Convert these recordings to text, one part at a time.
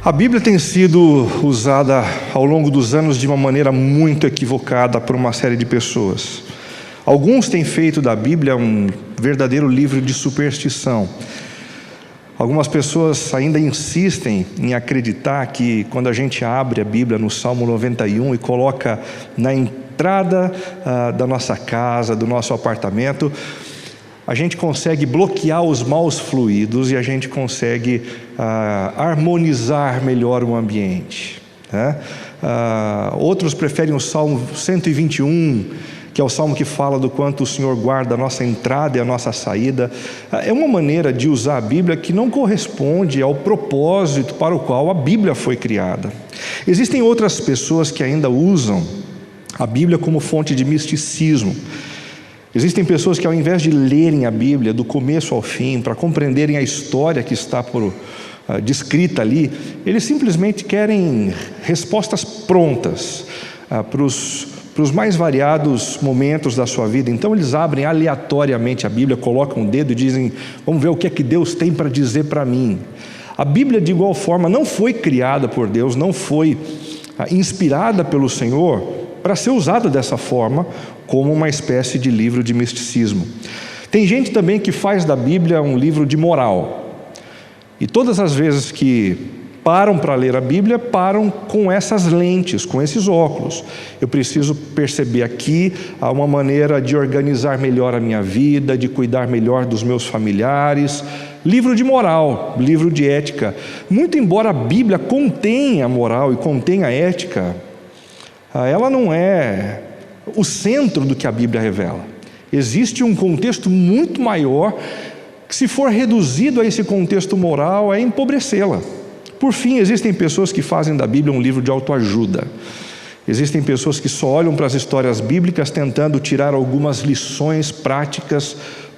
A Bíblia tem sido usada ao longo dos anos de uma maneira muito equivocada por uma série de pessoas. Alguns têm feito da Bíblia um verdadeiro livro de superstição. Algumas pessoas ainda insistem em acreditar que quando a gente abre a Bíblia no Salmo 91 e coloca na entrada da nossa casa, do nosso apartamento, a gente consegue bloquear os maus fluidos e a gente consegue harmonizar melhor o ambiente, né? Outros preferem o Salmo 121, que é o salmo que fala do quanto o Senhor guarda a nossa entrada e a nossa saída. É uma maneira de usar a Bíblia que não corresponde ao propósito para o qual a Bíblia foi criada. Existem outras pessoas que ainda usam a Bíblia como fonte de misticismo. Existem pessoas que, ao invés de lerem a Bíblia do começo ao fim, para compreenderem a história que está descrita ali, eles simplesmente querem respostas prontas para os mais variados momentos da sua vida. Então eles abrem aleatoriamente a Bíblia, colocam o dedo e dizem: vamos ver o que é que Deus tem para dizer para mim. A Bíblia, de igual forma, não foi criada por Deus, não foi inspirada pelo Senhor para ser usada dessa forma, como uma espécie de livro de misticismo. Tem gente também que faz da Bíblia um livro de moral, e todas as vezes que param para ler a Bíblia, param com essas lentes, com esses óculos. Eu preciso perceber aqui uma maneira de organizar melhor a minha vida, de cuidar melhor dos meus familiares. Livro de moral, livro de ética. Muito embora a Bíblia contenha moral e contenha ética, ela não é o centro do que a Bíblia revela. Existe um contexto muito maior que, se for reduzido a esse contexto moral, é empobrecê-la. Por fim, existem pessoas que fazem da Bíblia um livro de autoajuda. Existem pessoas que só olham para as histórias bíblicas tentando tirar algumas lições práticas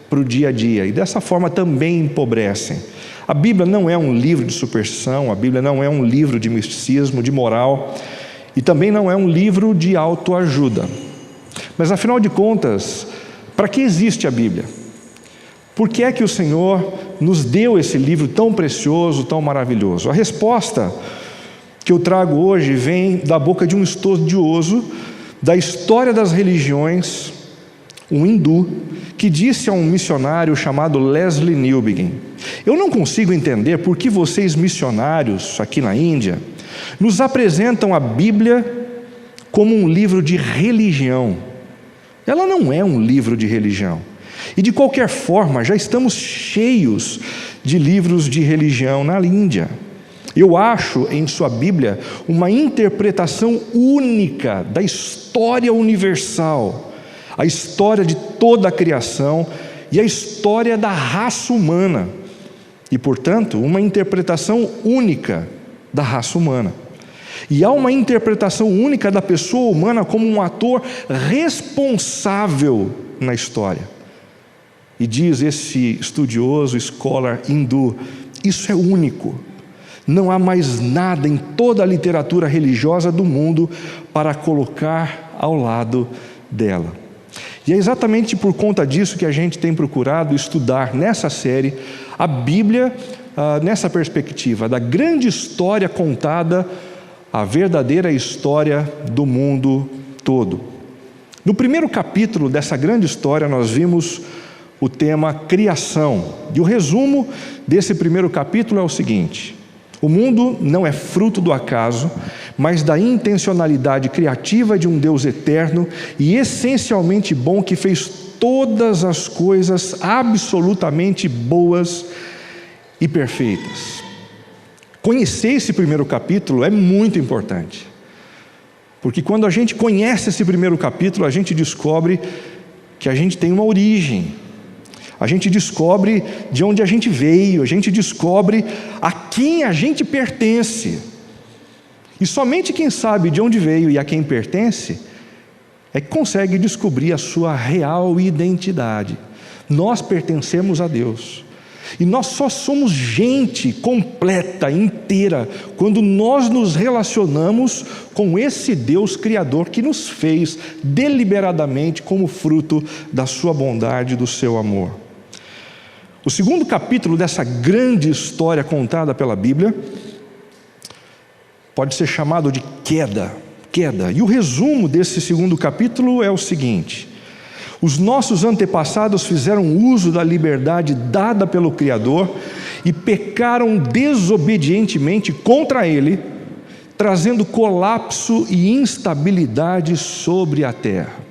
para o dia a dia, e dessa forma também empobrecem. A Bíblia não é um livro de superstição, a Bíblia não é um livro de misticismo, de moral, e também não é um livro de autoajuda. Mas afinal de contas, para que existe a Bíblia? Por que é que o Senhor nos deu esse livro tão precioso, tão maravilhoso? A resposta que eu trago hoje vem da boca de um estudioso da história das religiões, um hindu, que disse a um missionário chamado Leslie Newbigin: eu não consigo entender por que vocês, missionários aqui na Índia, nos apresentam a Bíblia como um livro de religião. Ela não é um livro de religião. E de qualquer forma, já estamos cheios de livros de religião na Índia. Eu acho em sua Bíblia uma interpretação única da história universal, a história de toda a criação e a história da raça humana. E, portanto, uma interpretação única da raça humana. E há uma interpretação única da pessoa humana como um ator responsável na história. E diz esse estudioso, scholar hindu, isso é único. Não há mais nada em toda a literatura religiosa do mundo para colocar ao lado dela. E é exatamente por conta disso que a gente tem procurado estudar nessa série a Bíblia nessa perspectiva da grande história contada, a verdadeira história do mundo todo. No primeiro capítulo dessa grande história, nós vimos o tema criação. E o resumo desse primeiro capítulo é o seguinte: o mundo não é fruto do acaso, mas da intencionalidade criativa de um Deus eterno e essencialmente bom, que fez todas as coisas absolutamente boas e perfeitas. Conhecer esse primeiro capítulo é muito importante, porque quando a gente conhece esse primeiro capítulo, a gente descobre que a gente tem uma origem, a gente descobre de onde a gente veio, a gente descobre a quem a gente pertence. E somente quem sabe de onde veio e a quem pertence é que consegue descobrir a sua real identidade. Nós pertencemos a Deus. E nós só somos gente completa, inteira, quando nós nos relacionamos com esse Deus Criador que nos fez deliberadamente como fruto da sua bondade e do seu amor. O segundo capítulo dessa grande história contada pela Bíblia pode ser chamado de queda. E o resumo desse segundo capítulo é o seguinte: os nossos antepassados fizeram uso da liberdade dada pelo Criador e pecaram desobedientemente contra Ele, trazendo colapso e instabilidade sobre a terra.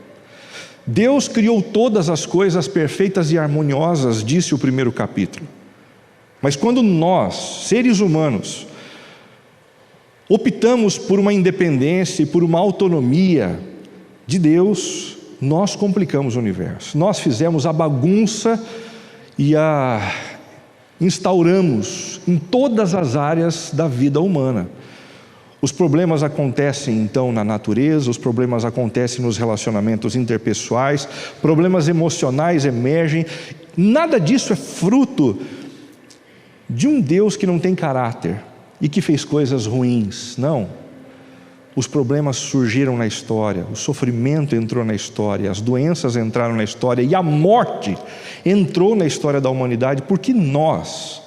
Deus criou todas as coisas perfeitas e harmoniosas, disse o primeiro capítulo. Mas quando nós, seres humanos, optamos por uma independência e por uma autonomia de Deus, nós complicamos o universo. Nós fizemos a bagunça e a instauramos em todas as áreas da vida humana. Os problemas acontecem então na natureza, os problemas acontecem nos relacionamentos interpessoais, problemas emocionais emergem. Nada disso é fruto de um Deus que não tem caráter e que fez coisas ruins. Não. Os problemas surgiram na história, o sofrimento entrou na história, as doenças entraram na história e a morte entrou na história da humanidade porque nós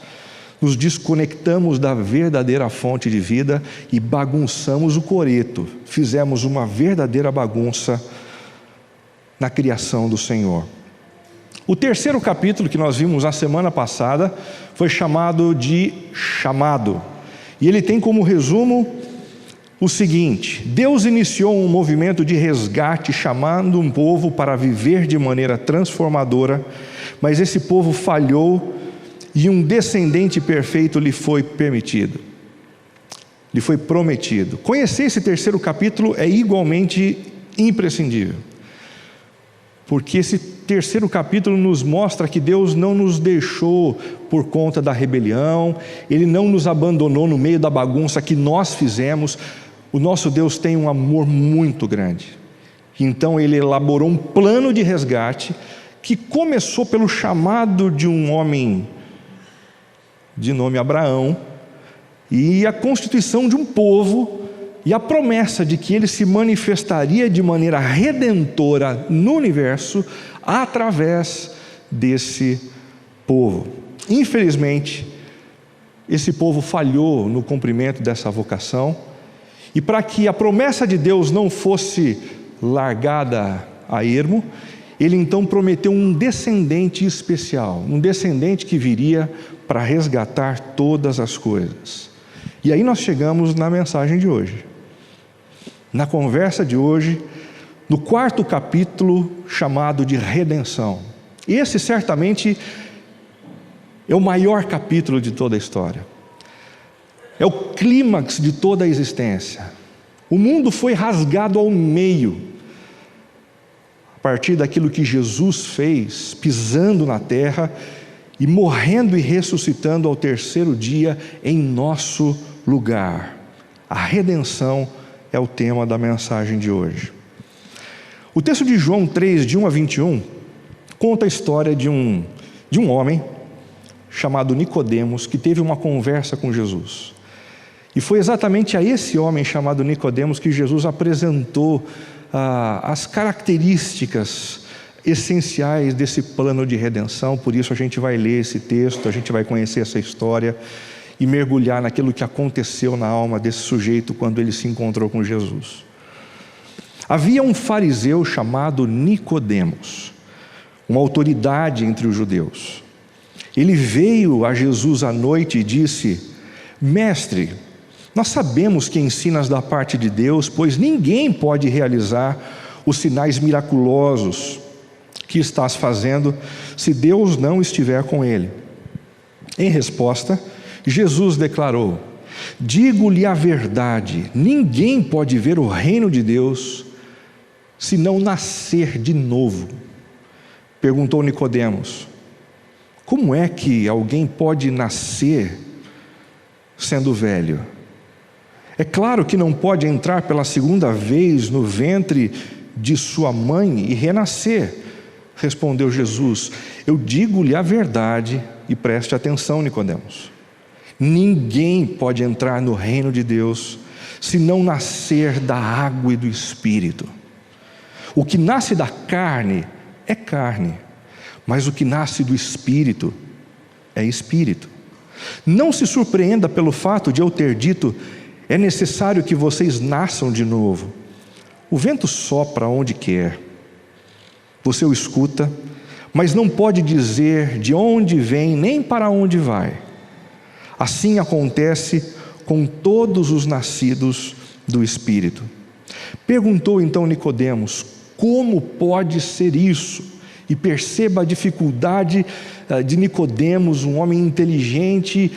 nos desconectamos da verdadeira fonte de vida e bagunçamos o coreto, fizemos uma verdadeira bagunça na criação do Senhor. O terceiro capítulo que nós vimos na semana passada foi chamado de Chamado, e ele tem como resumo o seguinte: Deus iniciou um movimento de resgate chamando um povo para viver de maneira transformadora, mas esse povo falhou e um descendente perfeito lhe foi permitido, lhe foi prometido. Conhecer esse terceiro capítulo é igualmente imprescindível, porque esse terceiro capítulo nos mostra que Deus não nos deixou por conta da rebelião, Ele não nos abandonou no meio da bagunça que nós fizemos. O nosso Deus tem um amor muito grande, então Ele elaborou um plano de resgate que começou pelo chamado de um homem de nome Abraão, e a constituição de um povo, e a promessa de que ele se manifestaria de maneira redentora no universo, através desse povo. Infelizmente, esse povo falhou no cumprimento dessa vocação, e para que a promessa de Deus não fosse largada a ermo, Ele então prometeu um descendente especial, um descendente que viria para resgatar todas as coisas. E aí nós chegamos na mensagem de hoje, na conversa de hoje, no quarto capítulo chamado de Redenção. Esse certamente é o maior capítulo de toda a história, é o clímax de toda a existência. O mundo foi rasgado ao meio, a partir daquilo que Jesus fez, pisando na terra e morrendo e ressuscitando ao terceiro dia em nosso lugar. A redenção é o tema da mensagem de hoje. O texto de João 3, de 1 a 21, conta a história de um homem chamado Nicodemos, que teve uma conversa com Jesus. E foi exatamente a esse homem chamado Nicodemos que Jesus apresentou as características essenciais desse plano de redenção. Por isso a gente vai ler esse texto, a gente vai conhecer essa história e mergulhar naquilo que aconteceu na alma desse sujeito quando ele se encontrou com Jesus. Havia um fariseu chamado Nicodemos, uma autoridade entre os judeus. Ele veio a Jesus à noite e disse: Mestre, nós sabemos que ensinas da parte de Deus, pois ninguém pode realizar os sinais miraculosos que estás fazendo se Deus não estiver com ele. Em resposta, Jesus declarou: digo-lhe a verdade, ninguém pode ver o reino de Deus se não nascer de novo. Perguntou Nicodemos: como é que alguém pode nascer sendo velho? É claro que não pode entrar pela segunda vez no ventre de sua mãe e renascer. Respondeu Jesus: eu digo-lhe a verdade, e preste atenção, Nicodemos. Ninguém pode entrar no reino de Deus se não nascer da água e do Espírito. O que nasce da carne é carne, mas o que nasce do Espírito é Espírito. Não se surpreenda pelo fato de eu ter dito: É necessário que vocês nasçam de novo. O vento sopra onde quer. Você o escuta, mas não pode dizer de onde vem nem para onde vai. Assim acontece com todos os nascidos do Espírito. Perguntou então Nicodemos: como pode ser isso? E perceba a dificuldade de Nicodemos, um homem inteligente,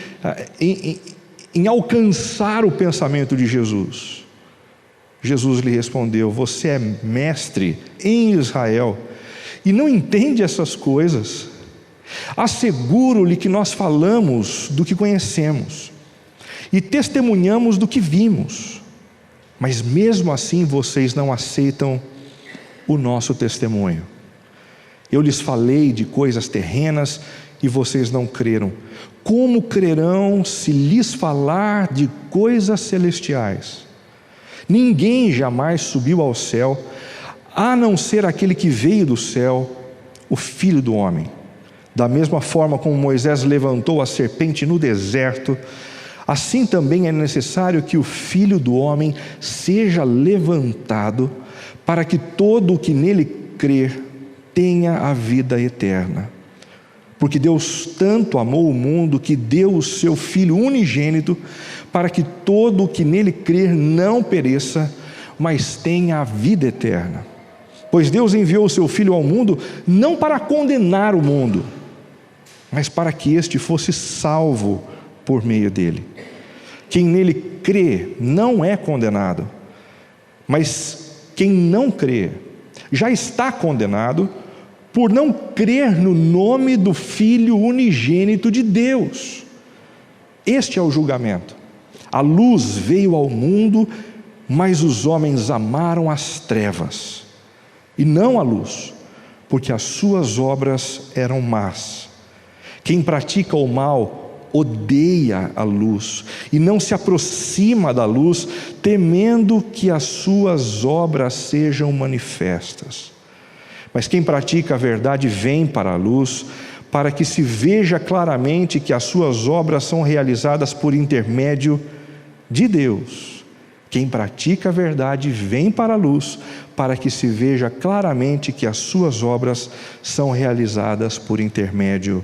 em alcançar o pensamento de Jesus. Jesus lhe respondeu: você é mestre em Israel e não entende essas coisas? Asseguro-lhe que nós falamos do que conhecemos e testemunhamos do que vimos, mas mesmo assim vocês não aceitam o nosso testemunho. Eu lhes falei de coisas terrenas e vocês não creram. Como crerão se lhes falar de coisas celestiais? Ninguém jamais subiu ao céu, a não ser aquele que veio do céu, o Filho do Homem. Da mesma forma como Moisés levantou a serpente no deserto, assim também é necessário que o Filho do Homem seja levantado, para que todo o que nele crer tenha a vida eterna. Porque Deus tanto amou o mundo que deu o seu Filho unigênito, para que todo o que nele crer não pereça, mas tenha a vida eterna. Pois Deus enviou o seu Filho ao mundo não para condenar o mundo, mas para que este fosse salvo por meio dele. Quem nele crê não é condenado, mas quem não crê já está condenado por não crer no nome do Filho unigênito de Deus. Este é o julgamento. A luz veio ao mundo, mas os homens amaram as trevas e não a luz, porque as suas obras eram más. Quem pratica o mal odeia a luz e não se aproxima da luz, temendo que as suas obras sejam manifestas. Mas quem pratica a verdade vem para a luz, para que se veja claramente que as suas obras são realizadas por intermédio de Deus. Quem pratica a verdade vem para a luz, para que se veja claramente que as suas obras são realizadas por intermédio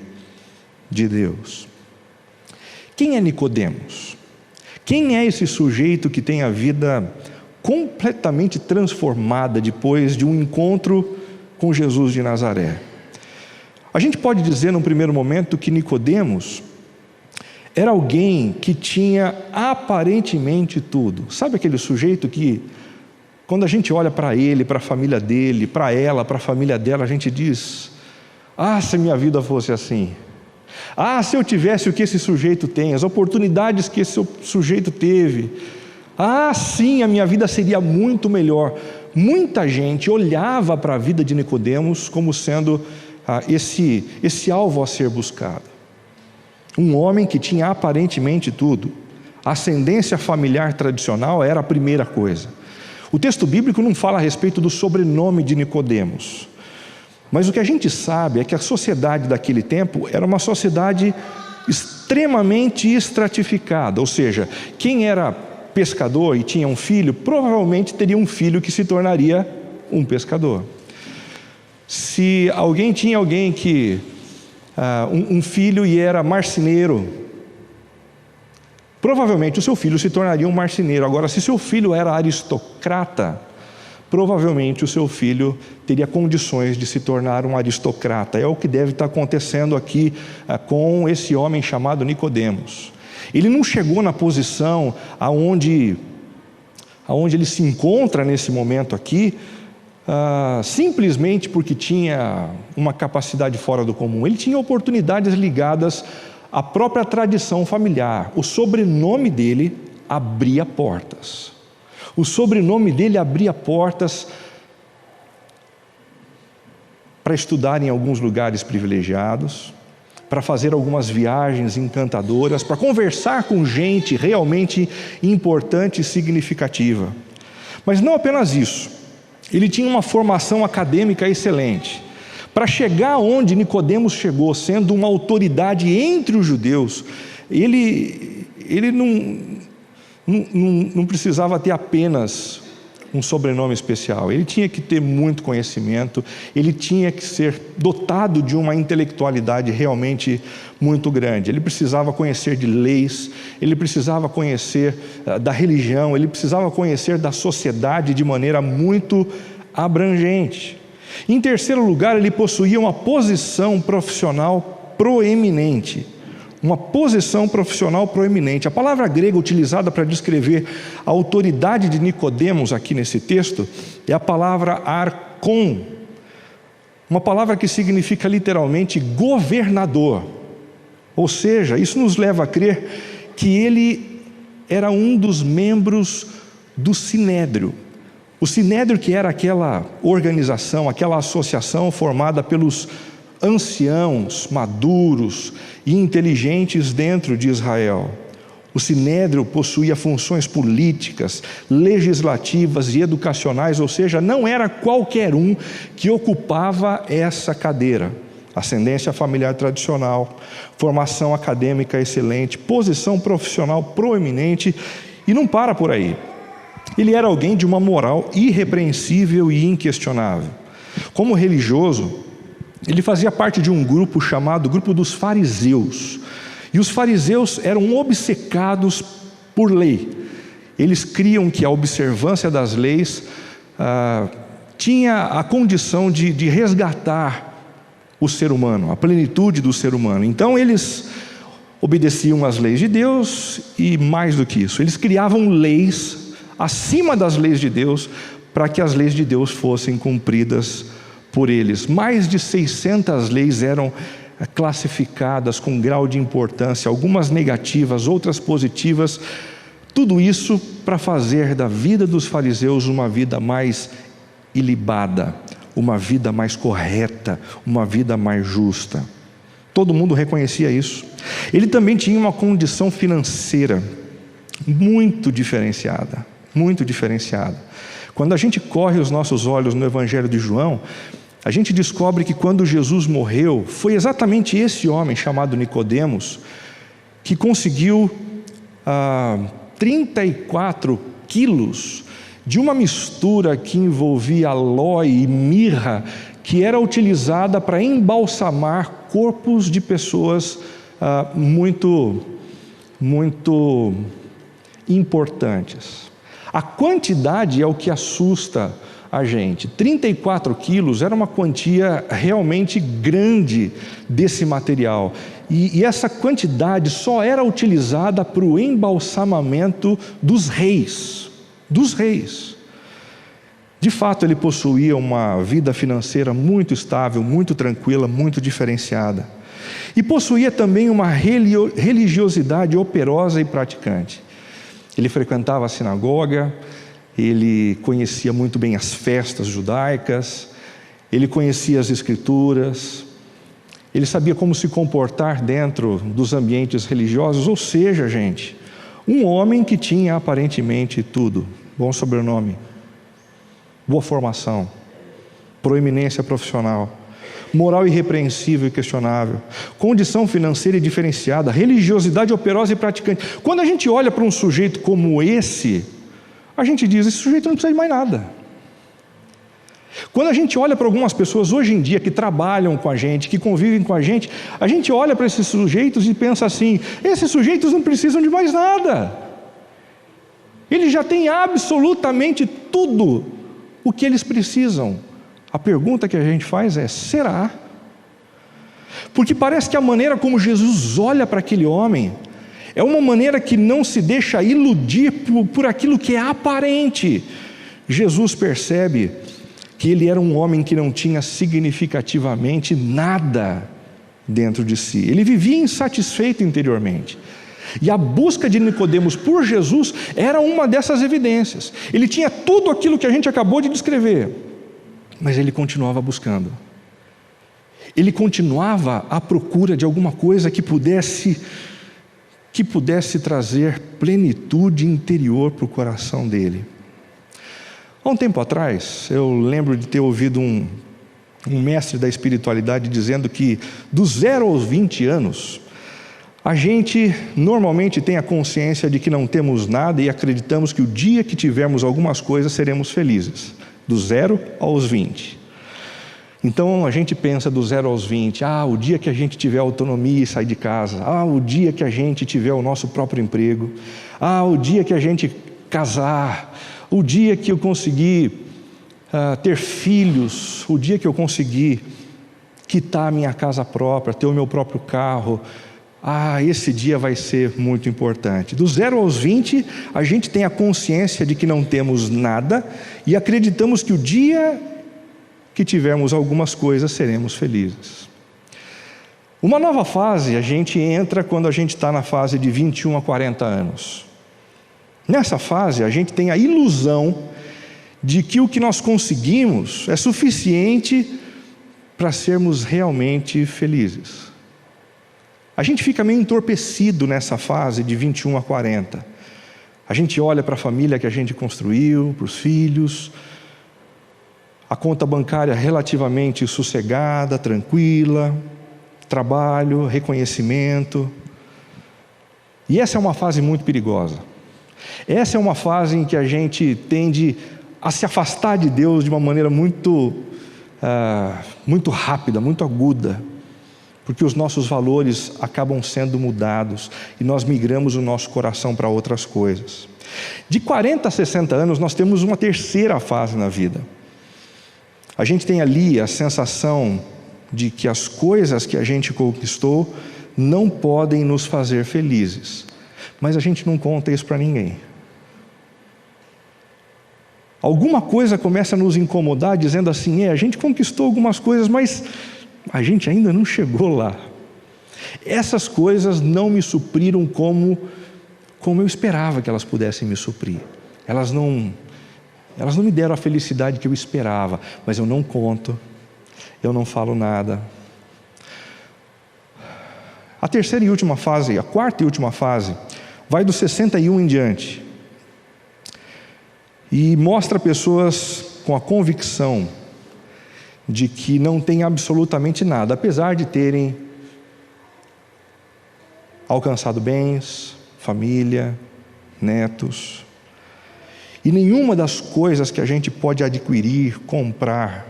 de Deus. Quem é Nicodemos? Quem é esse sujeito que tem a vida completamente transformada depois de um encontro com Jesus de Nazaré? A gente pode dizer num primeiro momento que Nicodemos era alguém que tinha aparentemente tudo. Sabe aquele sujeito que, quando a gente olha para ele, para a família dele, para ela, para a família dela, a gente diz: ah, se minha vida fosse assim. Ah, se eu tivesse o que esse sujeito tem, as oportunidades que esse sujeito teve. Ah, sim, a minha vida seria muito melhor. Muita gente olhava para a vida de Nicodemos como sendo esse alvo a ser buscado. Um homem que tinha aparentemente tudo. A ascendência familiar tradicional era a primeira coisa. O texto bíblico não fala a respeito do sobrenome de Nicodemos, mas o que a gente sabe é que a sociedade daquele tempo era uma sociedade extremamente estratificada, ou seja, quem era pescador e tinha um filho, provavelmente teria um filho que se tornaria um pescador. Se alguém tinha que um filho e era marceneiro, provavelmente o seu filho se tornaria um marceneiro. Agora, se seu filho era aristocrata, provavelmente o seu filho teria condições de se tornar um aristocrata. É o que deve estar acontecendo aqui com esse homem chamado Nicodemos. Ele não chegou na posição aonde ele se encontra nesse momento aqui, simplesmente porque tinha uma capacidade fora do comum. Ele tinha oportunidades ligadas à própria tradição familiar. O sobrenome dele abria portas. O sobrenome dele abria portas para estudar em alguns lugares privilegiados, para fazer algumas viagens encantadoras, para conversar com gente realmente importante e significativa. Mas não apenas isso, ele tinha uma formação acadêmica excelente. Para chegar onde Nicodemos chegou, sendo uma autoridade entre os judeus, ele não precisava ter apenas um sobrenome especial. Ele tinha que ter muito conhecimento, ele tinha que ser dotado de uma intelectualidade realmente muito grande. Ele precisava conhecer de leis, ele precisava conhecer da religião, ele precisava conhecer da sociedade de maneira muito abrangente. Em terceiro lugar, ele possuía uma posição profissional proeminente. Uma posição profissional proeminente. A palavra grega utilizada para descrever a autoridade de Nicodemos aqui nesse texto é a palavra arcon, uma palavra que significa literalmente governador. Ou seja, isso nos leva a crer que ele era um dos membros do Sinédrio. O Sinédrio, que era aquela organização, aquela associação formada pelos anciãos, maduros e inteligentes dentro de Israel. O Sinédrio possuía funções políticas, legislativas e educacionais, ou seja, não era qualquer um que ocupava essa cadeira. Ascendência familiar tradicional, formação acadêmica excelente, posição profissional proeminente, e não para por aí. Ele era alguém de uma moral irrepreensível e inquestionável. Como religioso, ele fazia parte de um grupo chamado Grupo dos Fariseus. E os fariseus eram obcecados por lei. Eles criam que a observância das leis tinha a condição de resgatar o ser humano, a plenitude do ser humano. Então eles obedeciam às leis de Deus e, mais do que isso, eles criavam leis acima das leis de Deus para que as leis de Deus fossem cumpridas por eles. Mais de 600 leis eram classificadas com grau de importância, algumas negativas, outras positivas. Tudo isso para fazer da vida dos fariseus uma vida mais ilibada, uma vida mais correta, uma vida mais justa. Todo mundo reconhecia isso. Ele também tinha uma condição financeira muito diferenciada, muito diferenciada. Quando a gente corre os nossos olhos no Evangelho de João, a gente descobre que quando Jesus morreu, foi exatamente esse homem chamado Nicodemos que conseguiu 34 quilos de uma mistura que envolvia aloe e mirra, que era utilizada para embalsamar corpos de pessoas muito importantes. A quantidade é o que assusta a gente. 34 quilos era uma quantia realmente grande desse material. E essa quantidade só era utilizada para o embalsamamento dos reis. Dos reis. De fato, ele possuía uma vida financeira muito estável, muito tranquila, muito diferenciada. E possuía também uma religiosidade operosa e praticante. Ele frequentava a sinagoga, ele conhecia muito bem as festas judaicas, ele conhecia as escrituras, ele sabia como se comportar dentro dos ambientes religiosos. Ou seja, gente, um homem que tinha aparentemente tudo: bom sobrenome, boa formação, proeminência profissional, moral irrepreensível e questionável, condição financeira e diferenciada, religiosidade operosa e praticante. Quando a gente olha para um sujeito como esse, a gente diz: esse sujeito não precisa de mais nada. Quando a gente olha para algumas pessoas hoje em dia que trabalham com a gente, que convivem com a gente olha para esses sujeitos e pensa assim: esses sujeitos não precisam de mais nada. Eles já têm absolutamente tudo o que eles precisam. A pergunta que a gente faz é: será? Porque parece que a maneira como Jesus olha para aquele homem é uma maneira que não se deixa iludir por aquilo que é aparente. Jesus percebe que ele era um homem que não tinha significativamente nada dentro de si. Ele vivia insatisfeito interiormente. E a busca de Nicodemos por Jesus era uma dessas evidências. Ele tinha tudo aquilo que a gente acabou de descrever, mas ele continuava buscando. Ele continuava à procura de alguma coisa que pudesse trazer plenitude interior para o coração dele. Há um tempo atrás, eu lembro de ter ouvido um mestre da espiritualidade dizendo que dos 0 aos 20 anos, A gente normalmente tem a consciência de que não temos nada e acreditamos que o dia que tivermos algumas coisas seremos felizes, do 0 aos 20. Então a gente pensa do 0 aos 20, o dia que a gente tiver autonomia e sair de casa, o dia que a gente tiver o nosso próprio emprego, o dia que a gente casar, o dia que eu conseguir ter filhos, o dia que eu conseguir quitar a minha casa própria, ter o meu próprio carro, esse dia vai ser muito importante. Do 0 aos 20, a gente tem a consciência de que não temos nada e acreditamos que o dia que tivermos algumas coisas seremos felizes. Uma nova fase a gente entra quando a gente está na fase de 21 a 40 anos. Nessa fase a gente tem a ilusão de que o que nós conseguimos é suficiente para sermos realmente felizes. A gente fica meio entorpecido nessa fase de 21 a 40. A gente olha para a família que a gente construiu, para os filhos, a conta bancária relativamente sossegada, tranquila, trabalho, reconhecimento. E essa é uma fase muito perigosa. Essa é uma fase em que a gente tende a se afastar de Deus de uma maneira muito rápida, muito aguda, porque os nossos valores acabam sendo mudados e nós migramos o nosso coração para outras coisas. De 40 a 60 anos nós temos uma terceira fase na vida. A gente tem ali a sensação de que as coisas que a gente conquistou não podem nos fazer felizes, mas a gente não conta isso para ninguém. Alguma coisa começa a nos incomodar, dizendo assim, a gente conquistou algumas coisas, mas a gente ainda não chegou lá. Essas coisas não me supriram como eu esperava que elas pudessem me suprir. Elas não me deram a felicidade que eu esperava, mas eu não conto, eu não falo nada. A terceira e última fase, a quarta e última fase, vai dos 61 em diante. E mostra pessoas com a convicção de que não tem absolutamente nada, apesar de terem alcançado bens, família, netos. E nenhuma das coisas que a gente pode adquirir, comprar,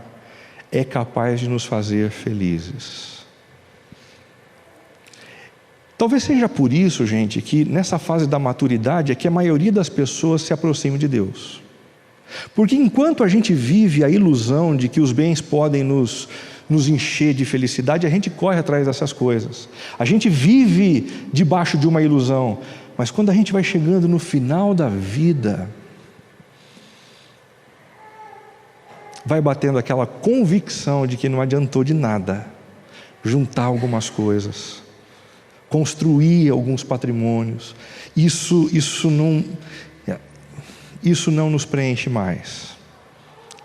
é capaz de nos fazer felizes. Talvez seja por isso, gente, que nessa fase da maturidade é que a maioria das pessoas se aproxima de Deus. Porque enquanto a gente vive a ilusão de que os bens podem nos encher de felicidade, a gente corre atrás dessas coisas. A gente vive debaixo de uma ilusão. Mas quando a gente vai chegando no final da vida, vai batendo aquela convicção de que não adiantou de nada juntar algumas coisas, construir alguns patrimônios. Isso não nos preenche mais.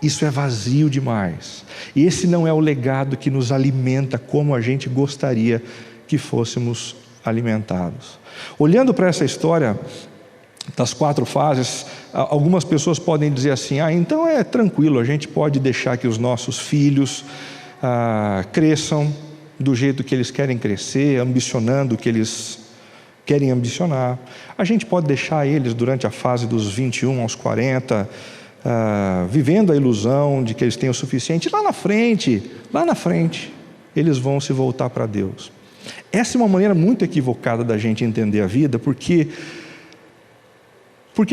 Isso é vazio demais. E esse não é o legado que nos alimenta como a gente gostaria que fôssemos alimentados. Olhando para essa história das 4 fases, algumas pessoas podem dizer assim, então é tranquilo, a gente pode deixar que os nossos filhos cresçam do jeito que eles querem crescer, ambicionando o que eles querem ambicionar. A gente pode deixar eles durante a fase dos 21 aos 40, vivendo a ilusão de que eles têm o suficiente. Lá na frente, eles vão se voltar para Deus. Essa é uma maneira muito equivocada da gente entender a vida, porque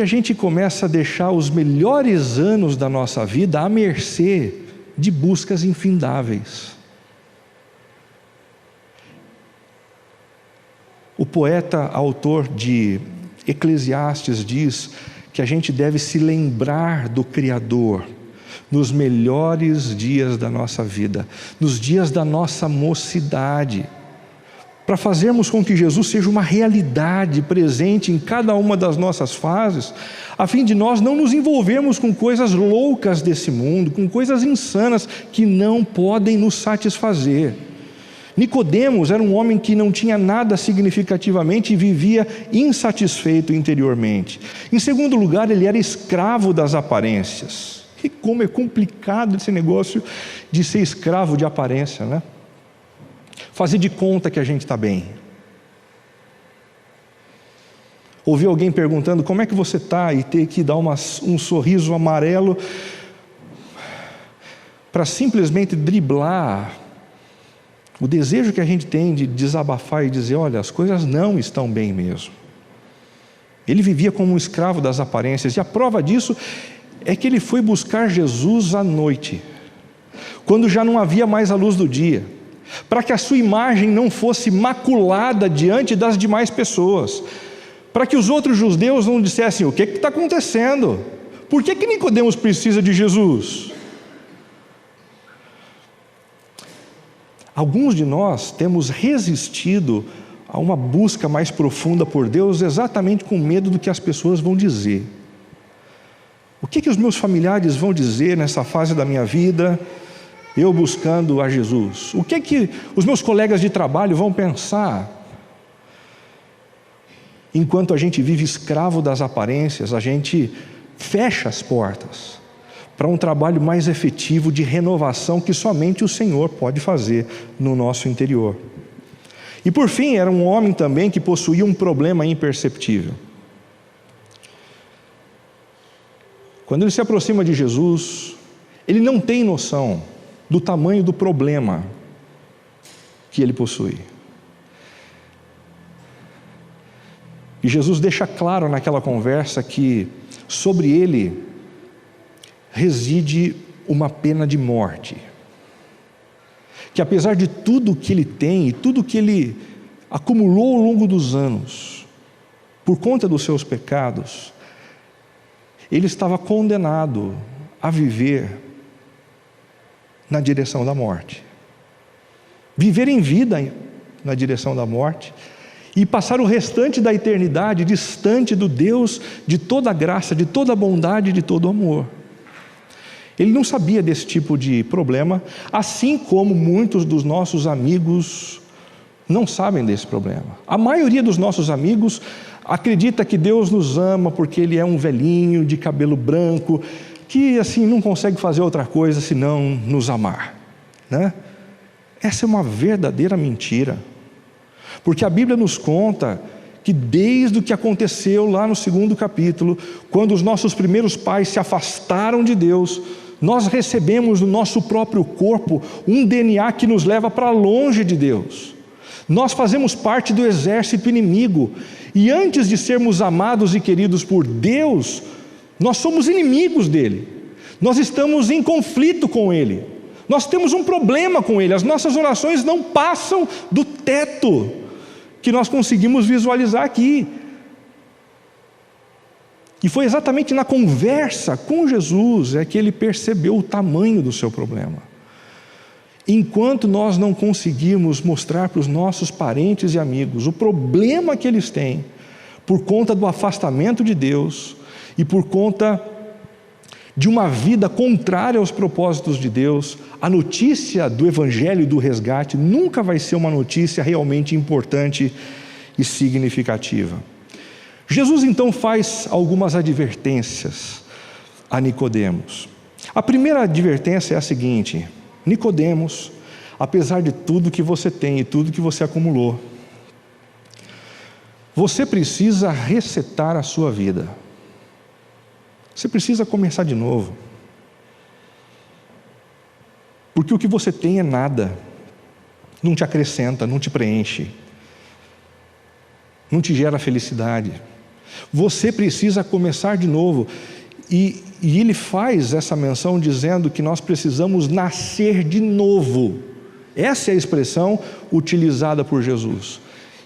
a gente começa a deixar os melhores anos da nossa vida à mercê de buscas infindáveis. O poeta, autor de Eclesiastes, diz que a gente deve se lembrar do Criador nos melhores dias da nossa vida, nos dias da nossa mocidade, para fazermos com que Jesus seja uma realidade presente em cada uma das nossas fases, a fim de nós não nos envolvermos com coisas loucas desse mundo, com coisas insanas que não podem nos satisfazer. Nicodemos era um homem que não tinha nada significativamente e vivia insatisfeito interiormente. Em segundo lugar, ele era escravo das aparências. E como é complicado esse negócio de ser escravo de aparência, né? Fazer de conta que a gente está bem. Ouvir alguém perguntando como é que você está e ter que dar um sorriso amarelo para simplesmente driblar o desejo que a gente tem de desabafar e dizer, olha, as coisas não estão bem mesmo. Ele vivia como um escravo das aparências, e a prova disso é que ele foi buscar Jesus à noite, quando já não havia mais a luz do dia, para que a sua imagem não fosse maculada diante das demais pessoas, para que os outros judeus não dissessem, o que está acontecendo? Por que Nicodemos precisa de Jesus? Alguns de nós temos resistido a uma busca mais profunda por Deus exatamente com medo do que as pessoas vão dizer. O que os meus familiares vão dizer nessa fase da minha vida, eu buscando a Jesus? O que os meus colegas de trabalho vão pensar? Enquanto a gente vive escravo das aparências, a gente fecha as portas para um trabalho mais efetivo de renovação que somente o Senhor pode fazer no nosso interior. E por fim, era um homem também que possuía um problema imperceptível. Quando ele se aproxima de Jesus, ele não tem noção do tamanho do problema que ele possui. E Jesus deixa claro naquela conversa que sobre ele reside uma pena de morte. Que apesar de tudo que ele tem e tudo que ele acumulou ao longo dos anos, por conta dos seus pecados, ele estava condenado a viver na direção da morte. Viver em vida na direção da morte e passar o restante da eternidade distante do Deus de toda a graça, de toda a bondade, de todo o amor. Ele não sabia desse tipo de problema, assim como muitos dos nossos amigos não sabem desse problema. A maioria dos nossos amigos acredita que Deus nos ama porque Ele é um velhinho de cabelo branco, que assim não consegue fazer outra coisa senão nos amar, né? Essa é uma verdadeira mentira, porque a Bíblia nos conta que desde o que aconteceu lá no 2º capítulo, quando os nossos primeiros pais se afastaram de Deus, nós recebemos no nosso próprio corpo um DNA que nos leva para longe de Deus. Nós fazemos parte do exército inimigo, e antes de sermos amados e queridos por Deus, nós somos inimigos dele, nós estamos em conflito com ele, nós temos um problema com ele, as nossas orações não passam do teto que nós conseguimos visualizar aqui. E foi exatamente na conversa com Jesus é que ele percebeu o tamanho do seu problema. Enquanto nós não conseguirmos mostrar para os nossos parentes e amigos o problema que eles têm, por conta do afastamento de Deus e por conta de uma vida contrária aos propósitos de Deus, a notícia do Evangelho e do resgate nunca vai ser uma notícia realmente importante e significativa. Jesus então faz algumas advertências a Nicodemos. A primeira advertência é a seguinte: Nicodemos, apesar de tudo que você tem e tudo que você acumulou, você precisa resetar a sua vida. Você precisa começar de novo. Porque o que você tem é nada, não te acrescenta, não te preenche, não te gera felicidade. Você precisa começar de novo. E ele faz essa menção dizendo que nós precisamos nascer de novo. Essa é a expressão utilizada por Jesus.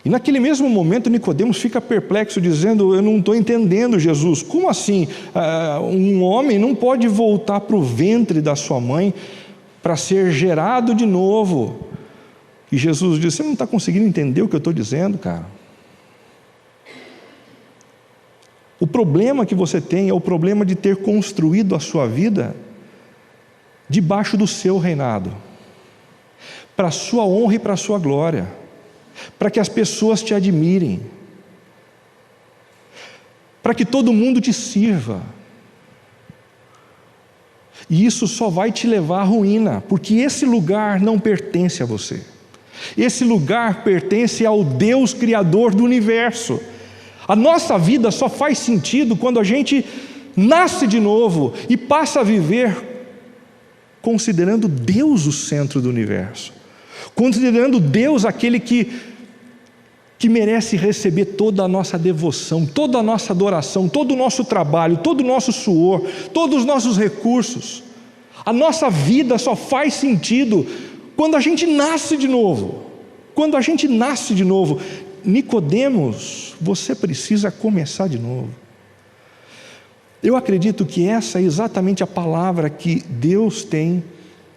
E naquele mesmo momento Nicodemos fica perplexo, dizendo: eu não estou entendendo, Jesus, como assim? Um homem não pode voltar para o ventre da sua mãe para ser gerado de novo? E Jesus diz: você não está conseguindo entender o que eu estou dizendo, cara? O problema que você tem é o problema de ter construído a sua vida debaixo do seu reinado, para a sua honra e para a sua glória, para que as pessoas te admirem, para que todo mundo te sirva. E isso só vai te levar à ruína, porque esse lugar não pertence a você. Esse lugar pertence ao Deus Criador do universo. A nossa vida só faz sentido quando a gente nasce de novo e passa a viver considerando Deus o centro do universo, considerando Deus aquele que merece receber toda a nossa devoção, toda a nossa adoração, todo o nosso trabalho, todo o nosso suor, todos os nossos recursos. A nossa vida só faz sentido quando a gente nasce de novo. Quando a gente nasce de novo. Nicodemos, você precisa começar de novo. Eu acredito que essa é exatamente a palavra que Deus tem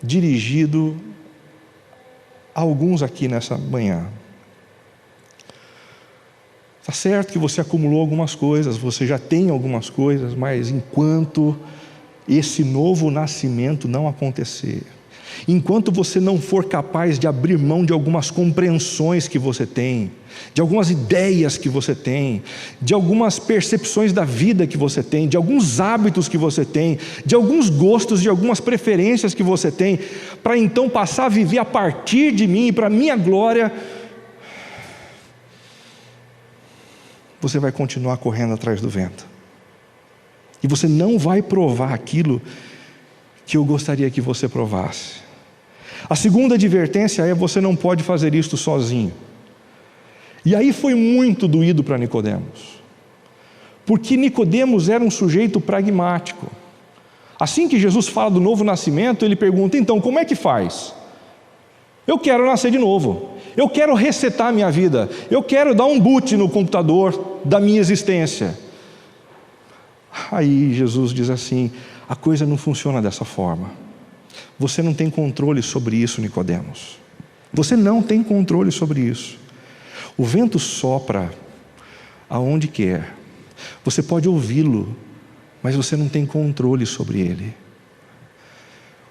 dirigido a alguns aqui nessa manhã. Está certo que você acumulou algumas coisas, você já tem algumas coisas, mas enquanto esse novo nascimento não acontecer, enquanto você não for capaz de abrir mão de algumas compreensões que você tem, de algumas ideias que você tem, de algumas percepções da vida que você tem, de alguns hábitos que você tem, de alguns gostos, de algumas preferências que você tem, para então passar a viver a partir de mim e para a minha glória, você vai continuar correndo atrás do vento. E você não vai provar aquilo que eu gostaria que você provasse. A segunda advertência é: você não pode fazer isto sozinho. E aí foi muito doído para Nicodemos, porque Nicodemos era um sujeito pragmático. Assim que Jesus fala do novo nascimento, ele pergunta: então, como é que faz? Eu quero nascer de novo, eu quero resetar a minha vida, eu quero dar um boot no computador da minha existência. Aí Jesus diz assim: a coisa não funciona dessa forma. Você não tem controle sobre isso, Nicodemos. Você não tem controle sobre isso. O vento sopra aonde quer. Você pode ouvi-lo, mas você não tem controle sobre ele.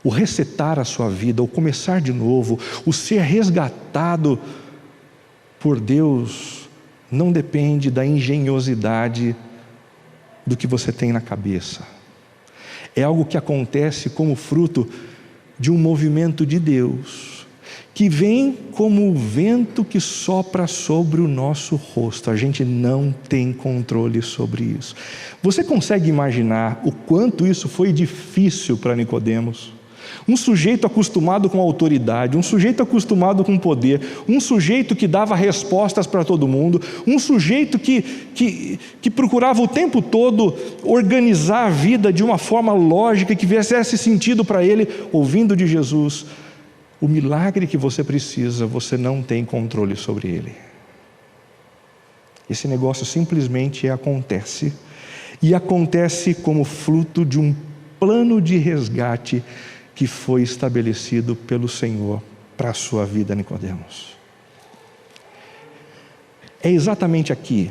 O resetar a sua vida, o começar de novo, o ser resgatado por Deus, não depende da engenhosidade do que você tem na cabeça. É algo que acontece como fruto de um movimento de Deus, que vem como o vento que sopra sobre o nosso rosto. A gente não tem controle sobre isso. Você consegue imaginar o quanto isso foi difícil para Nicodemos? Um sujeito acostumado com autoridade, um sujeito acostumado com poder, um sujeito que dava respostas para todo mundo, um sujeito que procurava o tempo todo organizar a vida de uma forma lógica, que fizesse sentido para ele, ouvindo de Jesus: o milagre que você precisa, você não tem controle sobre ele. Esse negócio simplesmente acontece, e acontece como fruto de um plano de resgate que foi estabelecido pelo Senhor para a sua vida, Nicodemos. É exatamente aqui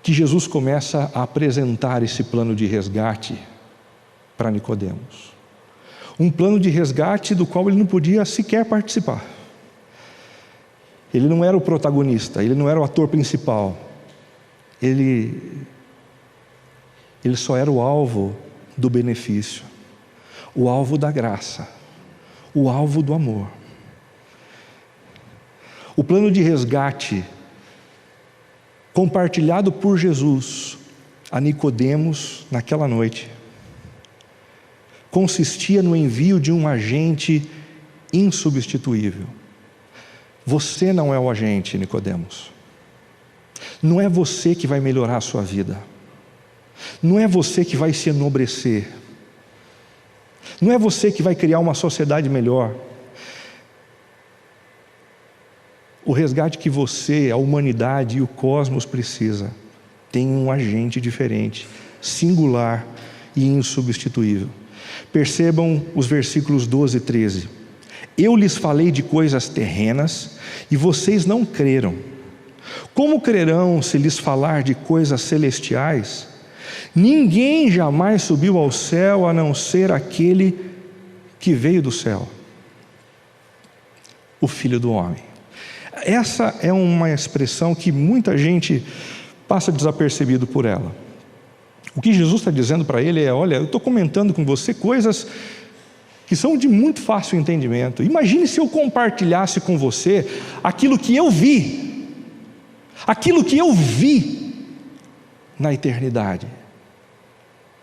que Jesus começa a apresentar esse plano de resgate para Nicodemos. Um plano de resgate do qual ele não podia sequer participar. Ele não era o protagonista, ele não era o ator principal. Ele só era o alvo do benefício, o alvo da graça, o alvo do amor. O plano de resgate compartilhado por Jesus a Nicodemos naquela noite consistia no envio de um agente insubstituível. Você não é o agente, Nicodemos. Não é você que vai melhorar a sua vida. Não é você que vai se enobrecer. Não é você que vai criar uma sociedade melhor. O resgate que você, a humanidade e o cosmos precisa tem um agente diferente, singular e insubstituível. Percebam os versículos 12 e 13. Eu lhes falei de coisas terrenas e vocês não creram. Como crerão se lhes falar de coisas celestiais? Ninguém jamais subiu ao céu a não ser aquele que veio do céu, o Filho do Homem. Essa é uma expressão que muita gente passa desapercebido por ela. O que Jesus está dizendo para ele é: olha, eu estou comentando com você coisas que são de muito fácil entendimento. Imagine se eu compartilhasse com você aquilo que eu vi, aquilo que eu vi na eternidade.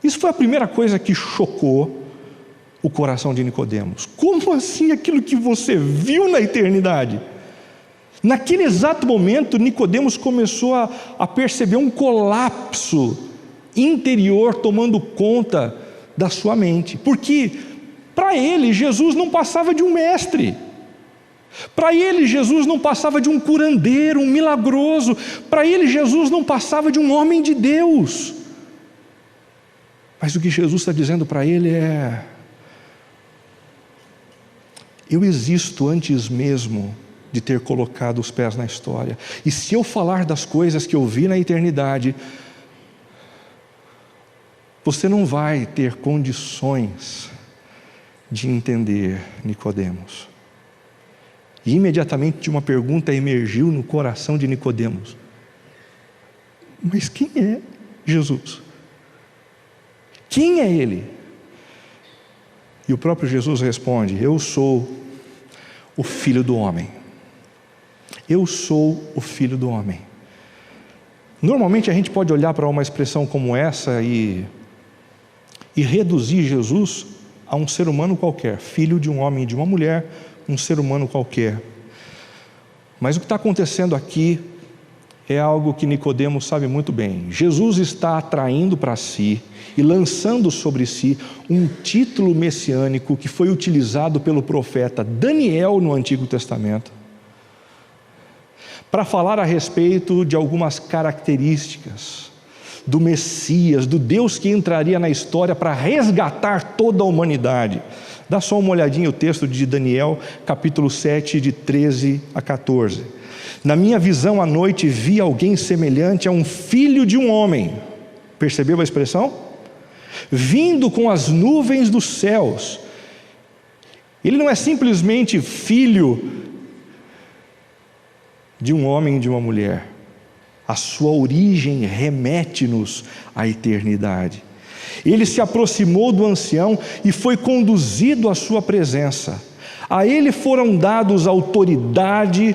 Isso foi a primeira coisa que chocou o coração de Nicodemos. Como assim aquilo que você viu na eternidade? Naquele exato momento, Nicodemos começou a perceber um colapso interior tomando conta da sua mente, porque para ele Jesus não passava de um mestre, para ele Jesus não passava de um curandeiro, um milagroso, para ele Jesus não passava de um homem de Deus. Mas o que Jesus está dizendo para ele é: eu existo antes mesmo de ter colocado os pés na história, e se eu falar das coisas que eu vi na eternidade, você não vai ter condições de entender, Nicodemos. E imediatamente uma pergunta emergiu no coração de Nicodemos: mas quem é Jesus? Quem é Ele? E o próprio Jesus responde: eu sou o Filho do Homem. Eu sou o Filho do Homem. Normalmente a gente pode olhar para uma expressão como essa e reduzir Jesus a um ser humano qualquer, filho de um homem e de uma mulher, um ser humano qualquer. Mas o que está acontecendo aqui é algo que Nicodemos sabe muito bem. Jesus está atraindo para si e lançando sobre si um título messiânico que foi utilizado pelo profeta Daniel no Antigo Testamento, para falar a respeito de algumas características do Messias, do Deus que entraria na história para resgatar toda a humanidade. Dá só uma olhadinha o texto de Daniel, capítulo 7, de 13 a 14. Na minha visão à noite vi alguém semelhante a um filho de um homem. Percebeu a expressão? Vindo com as nuvens dos céus. Ele não é simplesmente filho de um homem e de uma mulher. A sua origem remete-nos à eternidade. Ele se aproximou do ancião e foi conduzido à sua presença. A ele foram dados autoridade,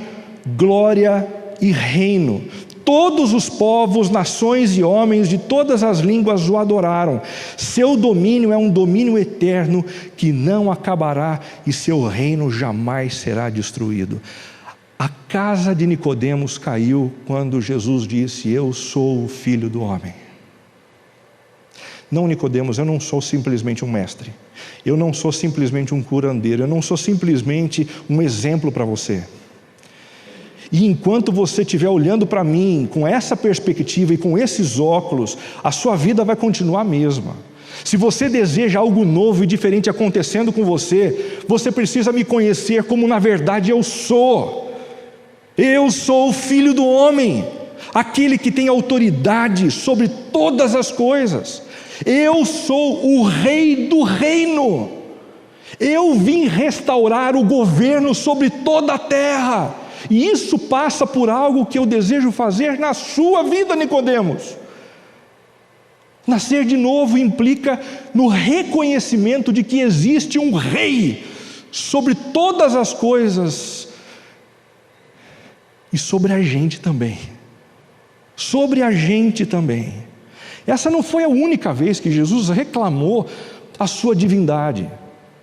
glória e reino. Todos os povos, nações e homens de todas as línguas o adoraram. Seu domínio é um domínio eterno que não acabará e seu reino jamais será destruído. A casa de Nicodemos caiu quando Jesus disse: eu sou o Filho do Homem. Não, Nicodemos, eu não sou simplesmente um mestre, eu não sou simplesmente um curandeiro, eu não sou simplesmente um exemplo para você. E enquanto você estiver olhando para mim com essa perspectiva e com esses óculos, a sua vida vai continuar a mesma. Se você deseja algo novo e diferente acontecendo com você, você precisa me conhecer como na verdade eu sou. Eu sou o Filho do Homem, aquele que tem autoridade sobre todas as coisas. Eu sou o Rei do reino. Eu vim restaurar o governo sobre toda a terra. E isso passa por algo que eu desejo fazer na sua vida, Nicodemos. Nascer de novo implica no reconhecimento de que existe um rei sobre todas as coisas e sobre a gente também. Sobre a gente também. Essa não foi a única vez que Jesus reclamou a sua divindade.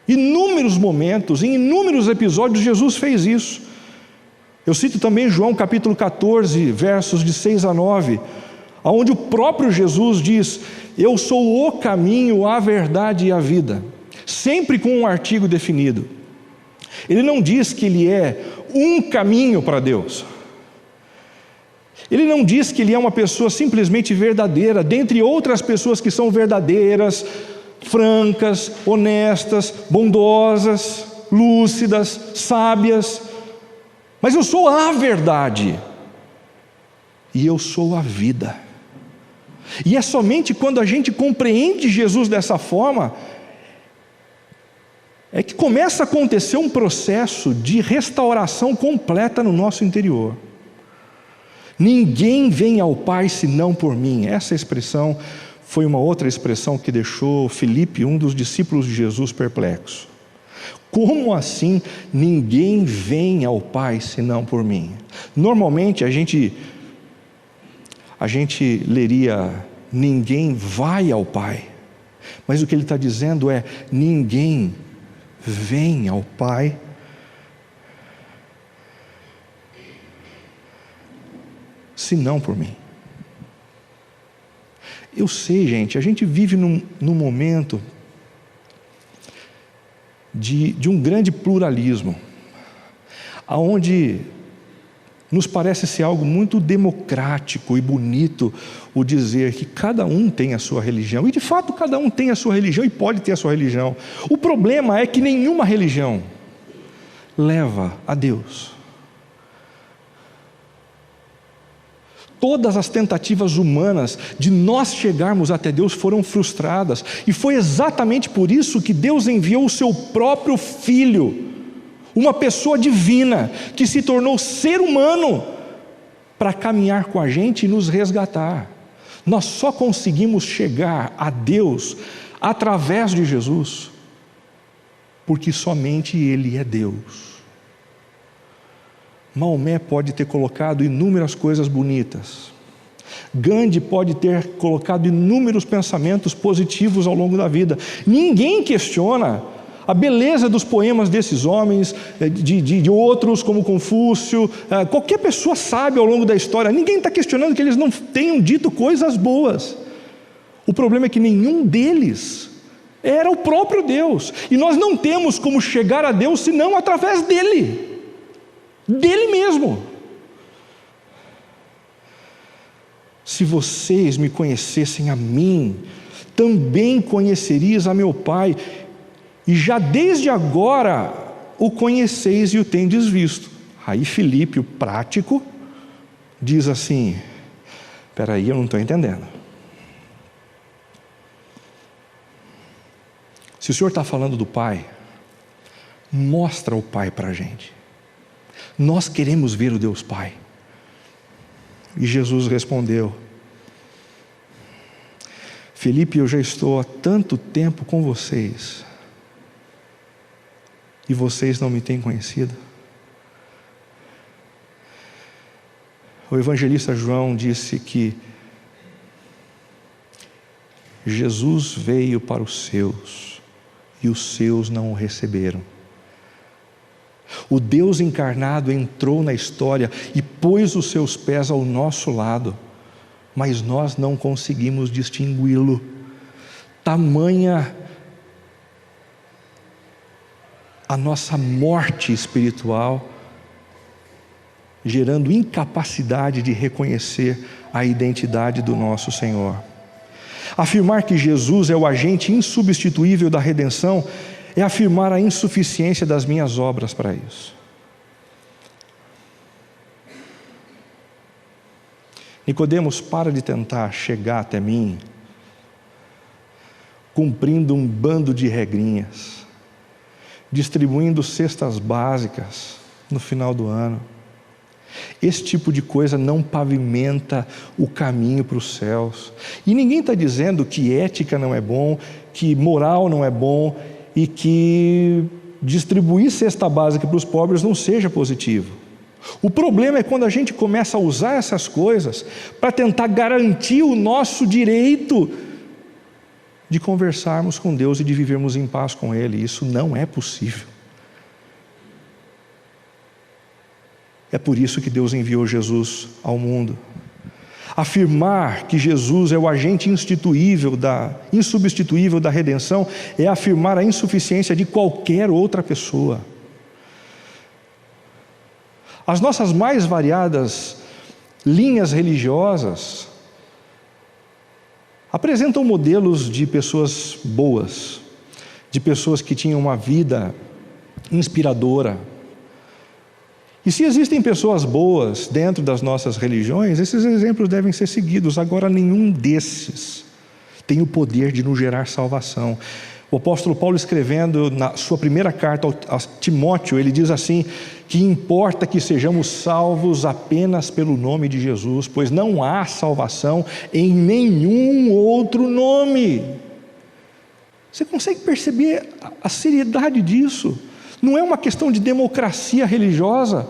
Inúmeros momentos, em inúmeros episódios, Jesus fez isso. Eu cito também João capítulo 14, versos de 6 a 9, onde o próprio Jesus diz: eu sou o caminho, a verdade e a vida, sempre com um artigo definido. Ele não diz que ele é um caminho para Deus. Ele não diz que ele é uma pessoa simplesmente verdadeira, dentre outras pessoas que são verdadeiras, francas, honestas, bondosas, lúcidas, sábias. Mas eu sou a verdade, e eu sou a vida. E é somente quando a gente compreende Jesus dessa forma, é que começa a acontecer um processo de restauração completa no nosso interior. Ninguém vem ao Pai senão por mim. Essa expressão foi uma outra expressão que deixou Filipe, um dos discípulos de Jesus, perplexo. Como assim ninguém vem ao Pai senão por mim? Normalmente a gente a gente leria: ninguém vai ao Pai. Mas o que ele está dizendo é: ninguém vem ao Pai senão por mim. Eu sei, gente, a gente vive num momento de um grande pluralismo, onde nos parece ser algo muito democrático e bonito o dizer que cada um tem a sua religião, e de fato cada um tem a sua religião e pode ter a sua religião. O problema é que nenhuma religião leva a Deus. Todas as tentativas humanas de nós chegarmos até Deus foram frustradas, e foi exatamente por isso que Deus enviou o seu próprio Filho, uma pessoa divina, que se tornou ser humano, para caminhar com a gente e nos resgatar. Nós só conseguimos chegar a Deus através de Jesus, porque somente Ele é Deus. Maomé pode ter colocado inúmeras coisas bonitas, Gandhi pode ter colocado inúmeros pensamentos positivos ao longo da vida. Ninguém questiona a beleza dos poemas desses homens, de outros como Confúcio. Qualquer pessoa sabe ao longo da história. Ninguém está questionando que eles não tenham dito coisas boas. O problema é que nenhum deles era o próprio Deus, e nós não temos como chegar a Deus senão através dele mesmo. Se vocês me conhecessem a mim, também conhecerias a meu Pai, e já desde agora o conheceis e o tendes visto. Aí Filipe, o prático, diz assim: espera aí, eu não estou entendendo. Se o Senhor está falando do Pai, mostra o Pai para a gente. Nós queremos ver o Deus Pai. E Jesus respondeu: Filipe, eu já estou há tanto tempo com vocês, e vocês não me têm conhecido. O evangelista João disse que Jesus veio para os seus, e os seus não o receberam. O Deus encarnado entrou na história e pôs os seus pés ao nosso lado, mas nós não conseguimos distingui-lo. Tamanha a nossa morte espiritual, gerando incapacidade de reconhecer a identidade do nosso Senhor. Afirmar que Jesus é o agente insubstituível da redenção é afirmar a insuficiência das minhas obras para isso. Nicodemos, para de tentar chegar até mim cumprindo um bando de regrinhas, distribuindo cestas básicas no final do ano. Esse tipo de coisa não pavimenta o caminho para os céus. E ninguém está dizendo que ética não é bom, que moral não é bom, e que distribuir cesta básica para os pobres não seja positivo. O problema é quando a gente começa a usar essas coisas para tentar garantir o nosso direito de conversarmos com Deus e de vivermos em paz com Ele. Isso não é possível. É por isso que Deus enviou Jesus ao mundo. Afirmar que Jesus é o agente insubstituível da redenção é afirmar a insuficiência de qualquer outra pessoa. As nossas mais variadas linhas religiosas apresentam modelos de pessoas boas, de pessoas que tinham uma vida inspiradora. E se existem pessoas boas dentro das nossas religiões, esses exemplos devem ser seguidos. Agora, nenhum desses tem o poder de nos gerar salvação. O apóstolo Paulo, escrevendo na sua primeira carta a Timóteo, ele diz assim, que importa que sejamos salvos apenas pelo nome de Jesus, pois não há salvação em nenhum outro nome. Você consegue perceber a seriedade disso? Não é uma questão de democracia religiosa,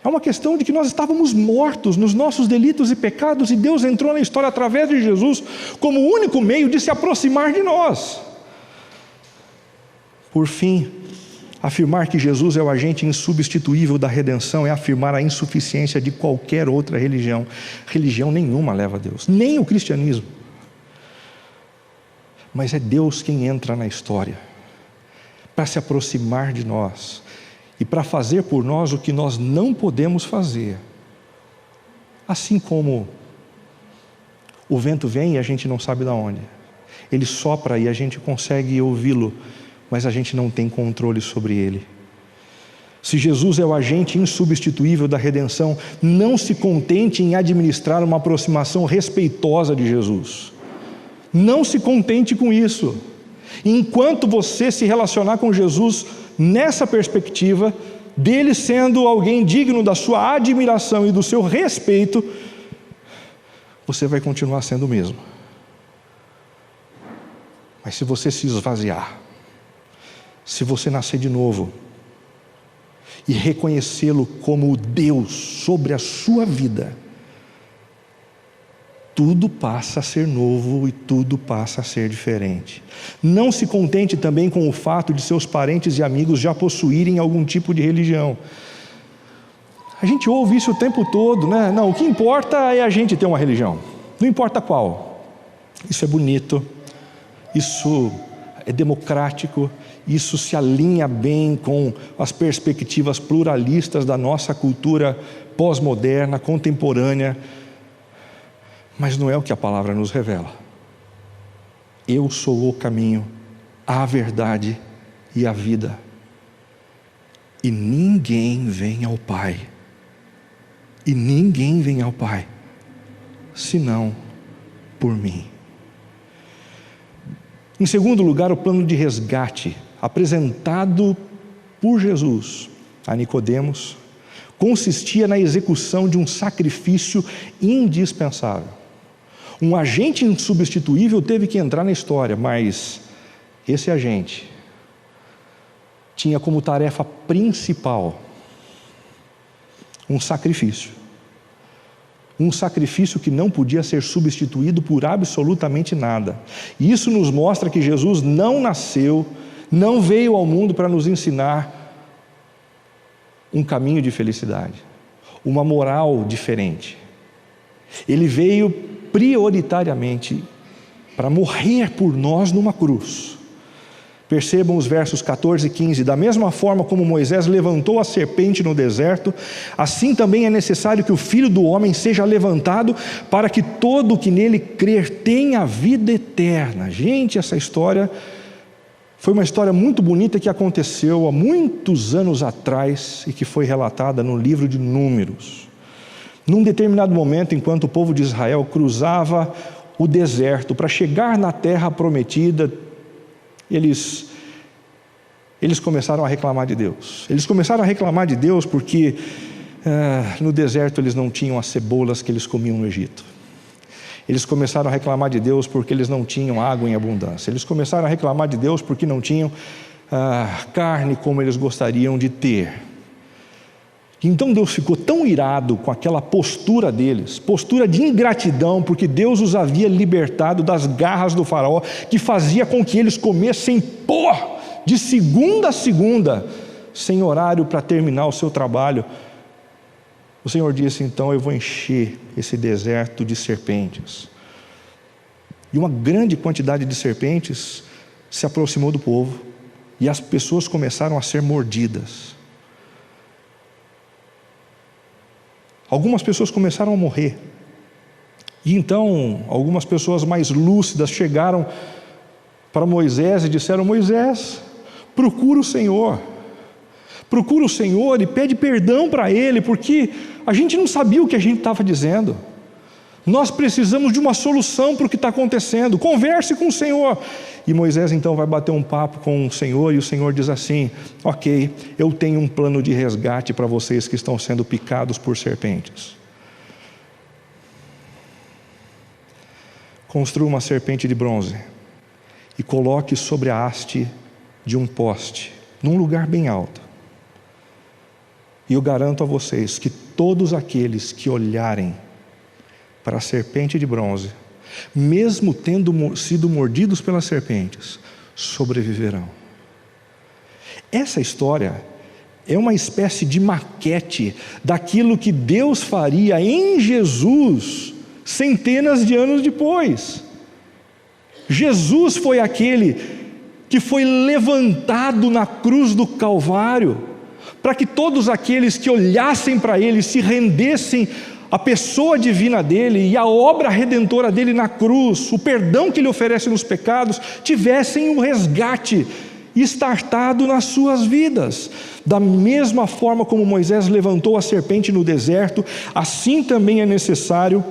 É uma questão de que nós estávamos mortos nos nossos delitos e pecados, e Deus entrou na história através de Jesus como o único meio de se aproximar de nós. Por fim, afirmar que Jesus é o agente insubstituível da redenção é afirmar a insuficiência de qualquer outra religião. Religião nenhuma leva a Deus, nem o cristianismo. Mas é Deus quem entra na história para se aproximar de nós e para fazer por nós o que nós não podemos fazer. Assim como o vento vem e a gente não sabe de onde, ele sopra e a gente consegue ouvi-lo, mas a gente não tem controle sobre ele. Se Jesus é o agente insubstituível da redenção, não se contente em administrar uma aproximação respeitosa de Jesus. Não se contente com isso. Enquanto você se relacionar com Jesus nessa perspectiva, dele sendo alguém digno da sua admiração e do seu respeito, você vai continuar sendo o mesmo. Mas se você se esvaziar, se você nascer de novo e reconhecê-lo como o Deus sobre a sua vida, tudo passa a ser novo e tudo passa a ser diferente. Não se contente também com o fato de seus parentes e amigos já possuírem algum tipo de religião. A gente ouve isso o tempo todo, né? Não, o que importa é a gente ter uma religião, não importa qual. Isso é bonito, isso é democrático, isso se alinha bem com as perspectivas pluralistas da nossa cultura pós-moderna, contemporânea, mas não é o que a palavra nos revela. Eu sou o caminho, a verdade e a vida, e ninguém vem ao Pai, senão por mim. Em segundo lugar, o plano de resgate apresentado por Jesus a Nicodemos consistia na execução de um sacrifício indispensável. Um agente insubstituível teve que entrar na história, mas esse agente tinha como tarefa principal um sacrifício. Um sacrifício que não podia ser substituído por absolutamente nada. E isso nos mostra que Jesus não nasceu, não veio ao mundo para nos ensinar um caminho de felicidade, uma moral diferente. Ele veio prioritariamente para morrer por nós numa cruz. Percebam os versos 14 e 15. Da mesma forma como Moisés levantou a serpente no deserto, assim também é necessário que o Filho do Homem seja levantado, para que todo o que nele crer tenha vida eterna. Gente, essa história foi uma história muito bonita que aconteceu há muitos anos atrás e que foi relatada no livro de Números. Num determinado momento, enquanto o povo de Israel cruzava o deserto para chegar na terra prometida, eles começaram a reclamar de Deus. Eles começaram a reclamar de Deus porque no deserto eles não tinham as cebolas que eles comiam no Egito. Eles começaram a reclamar de Deus porque eles não tinham água em abundância. Eles começaram a reclamar de Deus porque não tinham carne como eles gostariam de ter. Então Deus ficou tão irado com aquela postura deles, postura de ingratidão, porque Deus os havia libertado das garras do faraó, que fazia com que eles comessem pó de segunda a segunda, sem horário para terminar o seu trabalho. O Senhor disse: então eu vou encher esse deserto de serpentes. E uma grande quantidade de serpentes se aproximou do povo, e as pessoas começaram a ser mordidas. Algumas pessoas começaram a morrer. E então, algumas pessoas mais lúcidas chegaram para Moisés e disseram: Moisés, procura o Senhor e pede perdão para Ele, porque a gente não sabia o que a gente estava dizendo. Nós precisamos de uma solução para o que está acontecendo. Converse com o Senhor. E Moisés então vai bater um papo com o Senhor, e o Senhor diz assim: ok, eu tenho um plano de resgate para vocês que estão sendo picados por serpentes. Construa uma serpente de bronze e coloque sobre a haste de um poste, num lugar bem alto. E eu garanto a vocês que todos aqueles que olharem para a serpente de bronze, mesmo tendo sido mordidos pelas serpentes, sobreviverão. Essa história é uma espécie de maquete daquilo que Deus faria em Jesus centenas de anos depois. Jesus foi aquele que foi levantado na cruz do Calvário, para que todos aqueles que olhassem para Ele, se rendessem à pessoa divina dEle e à obra redentora dEle na cruz, o perdão que Ele oferece nos pecados, tivessem um resgate estartado nas suas vidas. Da mesma forma como Moisés levantou a serpente no deserto, assim também é necessário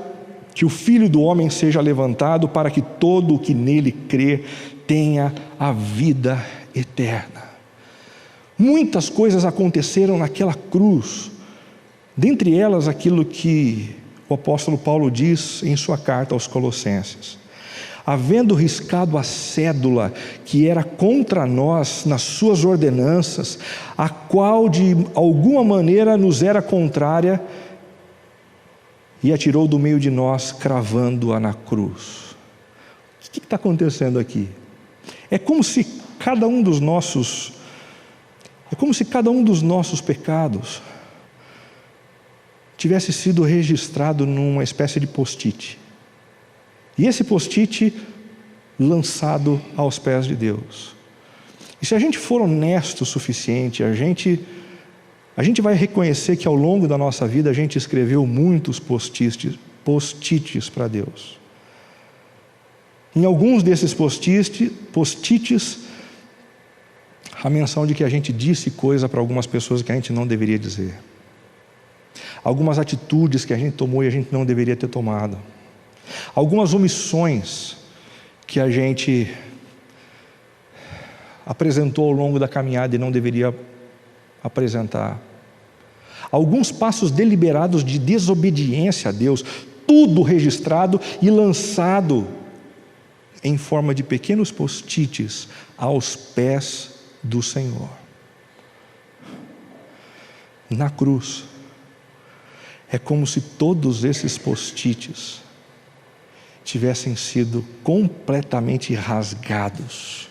que o Filho do Homem seja levantado, para que todo o que nele crê tenha a vida eterna. Muitas coisas aconteceram naquela cruz, dentre elas aquilo que o apóstolo Paulo diz em sua carta aos Colossenses: havendo riscado a cédula que era contra nós nas suas ordenanças, a qual de alguma maneira nos era contrária, e a tirou do meio de nós, cravando-a na cruz. O que está acontecendo aqui? É como se cada um dos nossos pecados tivesse sido registrado numa espécie de post-it. E esse post-it lançado aos pés de Deus. E se a gente for honesto o suficiente, a gente vai reconhecer que ao longo da nossa vida a gente escreveu muitos post-its para Deus. Em alguns desses post-its, a menção de que a gente disse coisa para algumas pessoas que a gente não deveria dizer. Algumas atitudes que a gente tomou e a gente não deveria ter tomado. Algumas omissões que a gente apresentou ao longo da caminhada e não deveria apresentar. Alguns passos deliberados de desobediência a Deus, tudo registrado e lançado em forma de pequenos post-its aos pés do Senhor. Na cruz, é como se todos esses post-its tivessem sido completamente rasgados,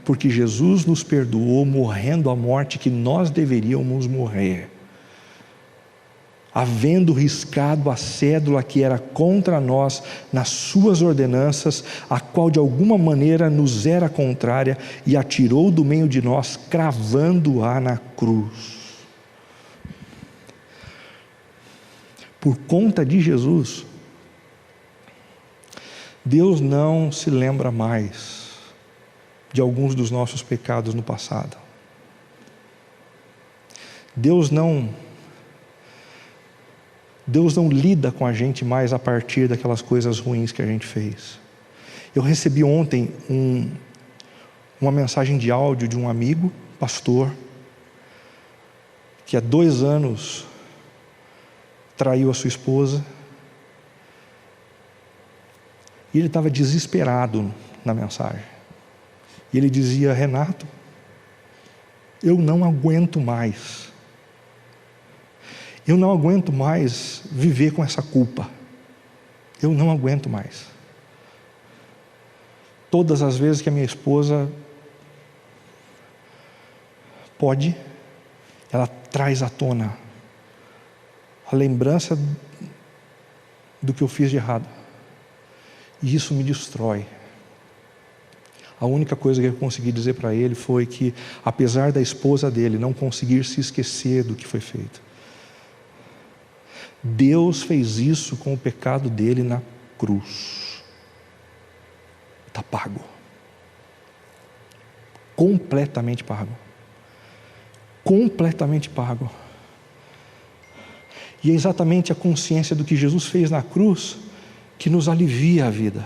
porque Jesus nos perdoou morrendo a morte que nós deveríamos morrer, havendo riscado a cédula que era contra nós nas suas ordenanças, a qual de alguma maneira nos era contrária, e a tirou do meio de nós, cravando-a na cruz. Por conta de Jesus, Deus não se lembra mais de alguns dos nossos pecados no passado. Deus não lida com a gente mais a partir daquelas coisas ruins que a gente fez. Eu recebi ontem uma mensagem de áudio de um amigo, pastor, que há 2 anos traiu a sua esposa, e ele estava desesperado na mensagem. E ele dizia: Renato, eu não aguento mais. Eu não aguento mais viver com essa culpa. Eu não aguento mais. Todas as vezes que a minha esposa pode, ela traz à tona a lembrança do que eu fiz de errado. E isso me destrói. A única coisa que eu consegui dizer para ele foi que, apesar da esposa dele não conseguir se esquecer do que foi feito, Deus fez isso com o pecado dele na cruz. Está pago. Completamente pago. Completamente pago. E é exatamente a consciência do que Jesus fez na cruz que nos alivia a vida.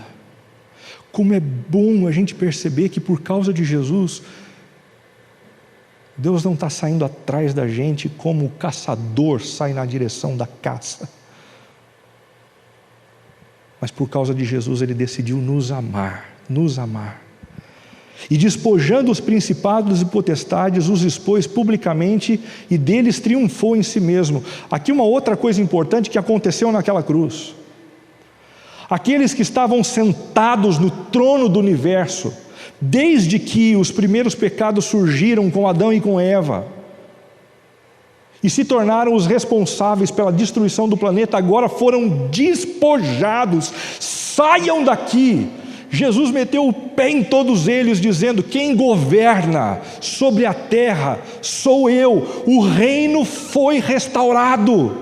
Como é bom a gente perceber que por causa de Jesus, Deus não está saindo atrás da gente como o caçador sai na direção da caça. Mas por causa de Jesus Ele decidiu nos amar. E despojando os principados e potestades, os expôs publicamente e deles triunfou em si mesmo. Aqui uma outra coisa importante que aconteceu naquela cruz. Aqueles que estavam sentados no trono do universo, desde que os primeiros pecados surgiram com Adão e com Eva, e se tornaram os responsáveis pela destruição do planeta, agora foram despojados. Saiam daqui! Jesus meteu o pé em todos eles, dizendo: quem governa sobre a terra sou eu. O reino foi restaurado.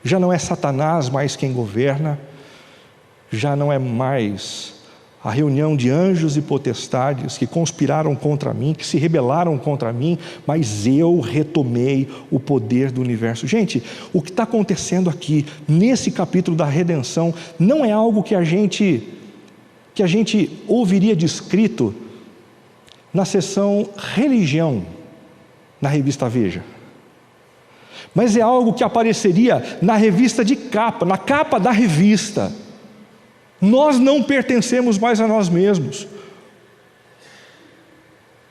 Já não é Satanás mais quem governa, já não é mais a reunião de anjos e potestades que conspiraram contra mim, que se rebelaram contra mim, mas eu retomei o poder do universo. Gente, o que está acontecendo aqui, nesse capítulo da redenção, não é algo que a gente ouviria descrito na seção religião, na revista Veja. Mas é algo que apareceria na revista de capa, na capa da revista. Nós não pertencemos mais a nós mesmos.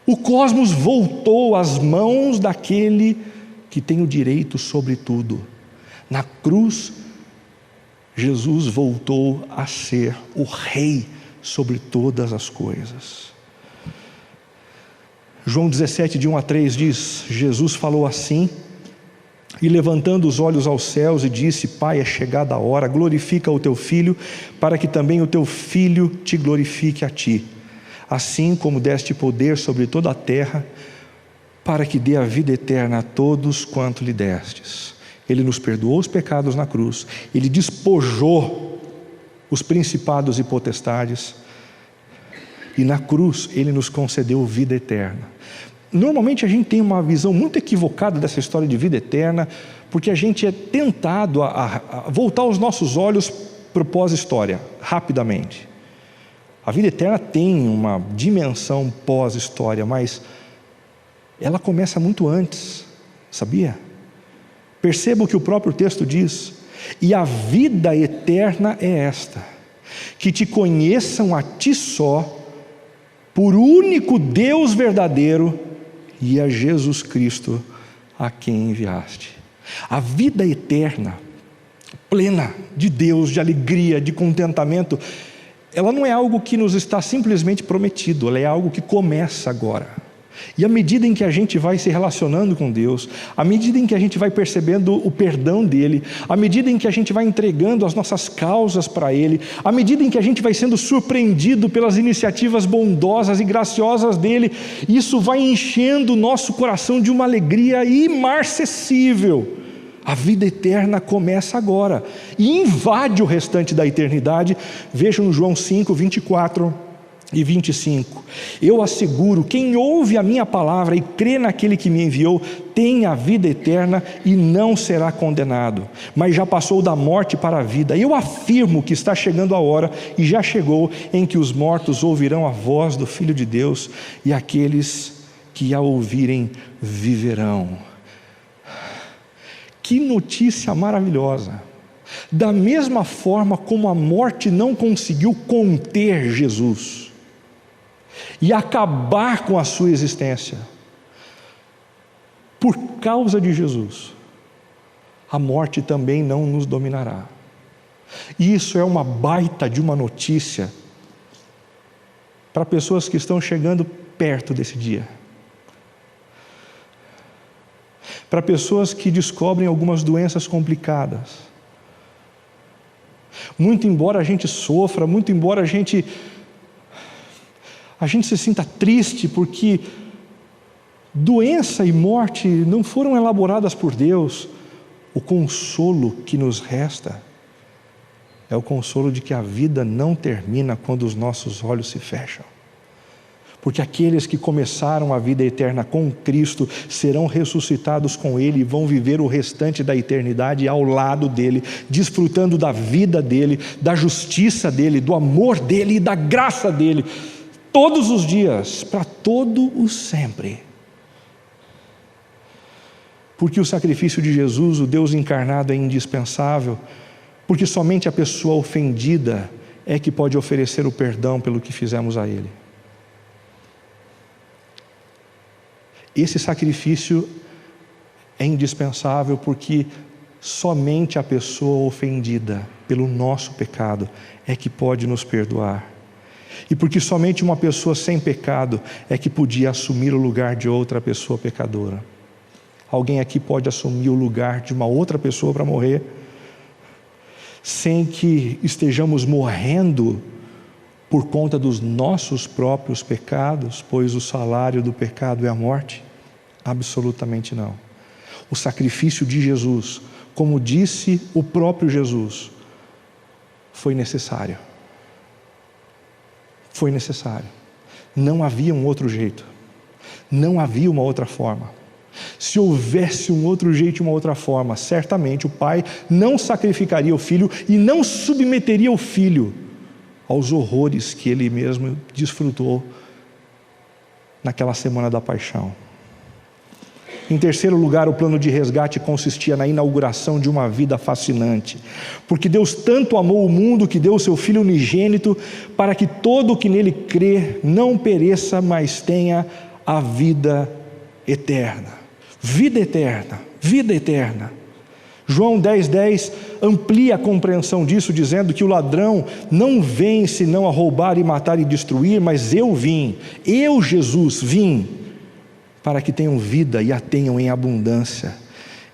O cosmos voltou às mãos daquele que tem o direito sobre tudo. Na cruz, Jesus voltou a ser o rei sobre todas as coisas. João 17, de 1 a 3 diz: Jesus falou assim, e levantando os olhos aos céus e disse: Pai, é chegada a hora, glorifica o teu Filho, para que também o teu Filho te glorifique a ti, assim como deste poder sobre toda a terra, para que dê a vida eterna a todos quanto lhe destes. Ele nos perdoou os pecados na cruz, Ele despojou os principados e potestades, e na cruz Ele nos concedeu vida eterna. Normalmente a gente tem uma visão muito equivocada dessa história de vida eterna, porque a gente é tentado a voltar os nossos olhos para o pós-história, rapidamente. A vida eterna tem uma dimensão pós-história, mas ela começa muito antes, sabia? Perceba o que o próprio texto diz: e a vida eterna é esta, que te conheçam a ti só, por único Deus verdadeiro, e a Jesus Cristo a quem enviaste. A vida eterna, plena de Deus, de alegria, de contentamento, ela não é algo que nos está simplesmente prometido, ela é algo que começa agora. E à medida em que a gente vai se relacionando com Deus, à medida em que a gente vai percebendo o perdão dEle, à medida em que a gente vai entregando as nossas causas para Ele, à medida em que a gente vai sendo surpreendido pelas iniciativas bondosas e graciosas dEle, isso vai enchendo o nosso coração de uma alegria imarcessível. A vida eterna começa agora e invade o restante da eternidade. Vejam João 5, 24 e 25. Eu asseguro, quem ouve a minha palavra e crê naquele que me enviou, tem a vida eterna e não será condenado, mas já passou da morte para a vida. Eu afirmo que está chegando a hora, e já chegou, em que os mortos ouvirão a voz do Filho de Deus, e aqueles que a ouvirem viverão. Que notícia maravilhosa! Da mesma forma como a morte não conseguiu conter Jesus e acabar com a sua existência, por causa de Jesus, a morte também não nos dominará. E isso é uma baita de uma notícia para pessoas que estão chegando perto desse dia, para pessoas que descobrem algumas doenças complicadas. Muito embora a gente sofra, muito embora a gente se sinta triste, porque doença e morte não foram elaboradas por Deus, o consolo que nos resta é o consolo de que a vida não termina quando os nossos olhos se fecham. Porque aqueles que começaram a vida eterna com Cristo serão ressuscitados com Ele e vão viver o restante da eternidade ao lado dEle, desfrutando da vida dEle, da justiça dEle, do amor dEle e da graça dEle, todos os dias, para todo o sempre. Porque o sacrifício de Jesus, o Deus encarnado, é indispensável, porque somente a pessoa ofendida é que pode oferecer o perdão pelo que fizemos a Ele. Esse sacrifício é indispensável porque somente a pessoa ofendida pelo nosso pecado é que pode nos perdoar. E porque somente uma pessoa sem pecado é que podia assumir o lugar de outra pessoa pecadora. Alguém aqui pode assumir o lugar de uma outra pessoa para morrer, sem que estejamos morrendo por conta dos nossos próprios pecados, pois o salário do pecado é a morte? Absolutamente não. O sacrifício de Jesus, como disse o próprio Jesus, foi necessário. Foi necessário. Não havia um outro jeito. Não havia uma outra forma. Se houvesse um outro jeito e uma outra forma, certamente o pai não sacrificaria o filho e não submeteria o filho aos horrores que ele mesmo desfrutou naquela semana da paixão. Em terceiro lugar, o plano de resgate consistia na inauguração de uma vida fascinante, porque Deus tanto amou o mundo que deu o seu Filho unigênito para que todo o que nele crê não pereça, mas tenha a vida eterna. Vida eterna, vida eterna. João 10,10 amplia a compreensão disso, dizendo que o ladrão não vem senão a roubar e matar e destruir, mas eu vim, eu, Jesus, vim para que tenham vida e a tenham em abundância.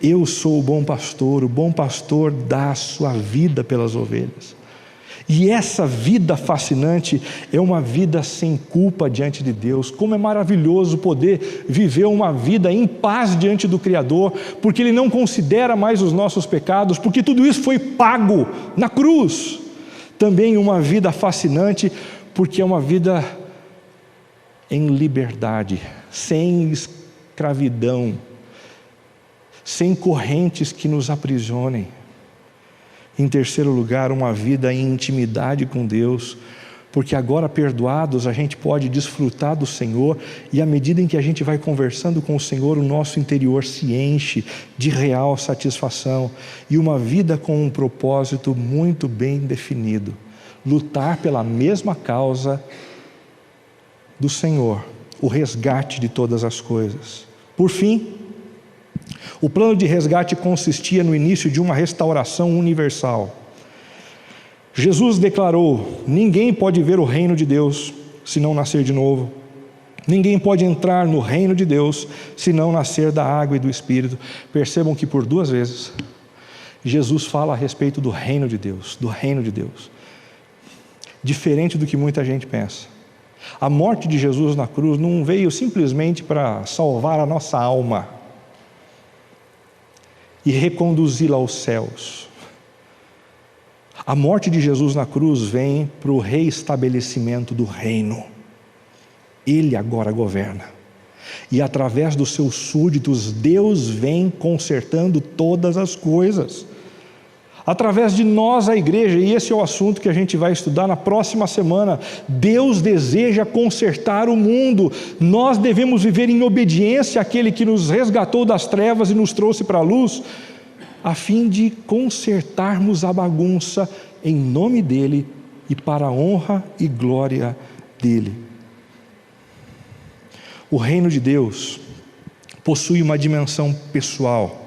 Eu sou o bom pastor dá a sua vida pelas ovelhas. E essa vida fascinante é uma vida sem culpa diante de Deus. Como é maravilhoso poder viver uma vida em paz diante do Criador, porque Ele não considera mais os nossos pecados, porque tudo isso foi pago na cruz. Também uma vida fascinante, porque é uma vida em liberdade, sem escravidão, sem correntes que nos aprisionem. Em terceiro lugar, uma vida em intimidade com Deus, porque agora perdoados a gente pode desfrutar do Senhor, e à medida em que a gente vai conversando com o Senhor, o nosso interior se enche de real satisfação, e uma vida com um propósito muito bem definido: lutar pela mesma causa do Senhor, o resgate de todas as coisas. Por fim, o plano de resgate consistia no início de uma restauração universal. Jesus declarou: ninguém pode ver o reino de Deus se não nascer de novo. Ninguém pode entrar no reino de Deus se não nascer da água e do Espírito. Percebam que por 2 vezes Jesus fala a respeito do reino de Deus, do reino de Deus. Diferente do que muita gente pensa. A morte de Jesus na cruz não veio simplesmente para salvar a nossa alma e reconduzi-la aos céus. A morte de Jesus na cruz vem para o reestabelecimento do reino. Ele agora governa. E através dos seus súditos, Deus vem consertando todas as coisas. Através de nós, a igreja, e esse é o assunto que a gente vai estudar na próxima semana. Deus deseja consertar o mundo. Nós devemos viver em obediência àquele que nos resgatou das trevas e nos trouxe para a luz, a fim de consertarmos a bagunça em nome dEle e para a honra e glória dEle. O reino de Deus possui uma dimensão pessoal.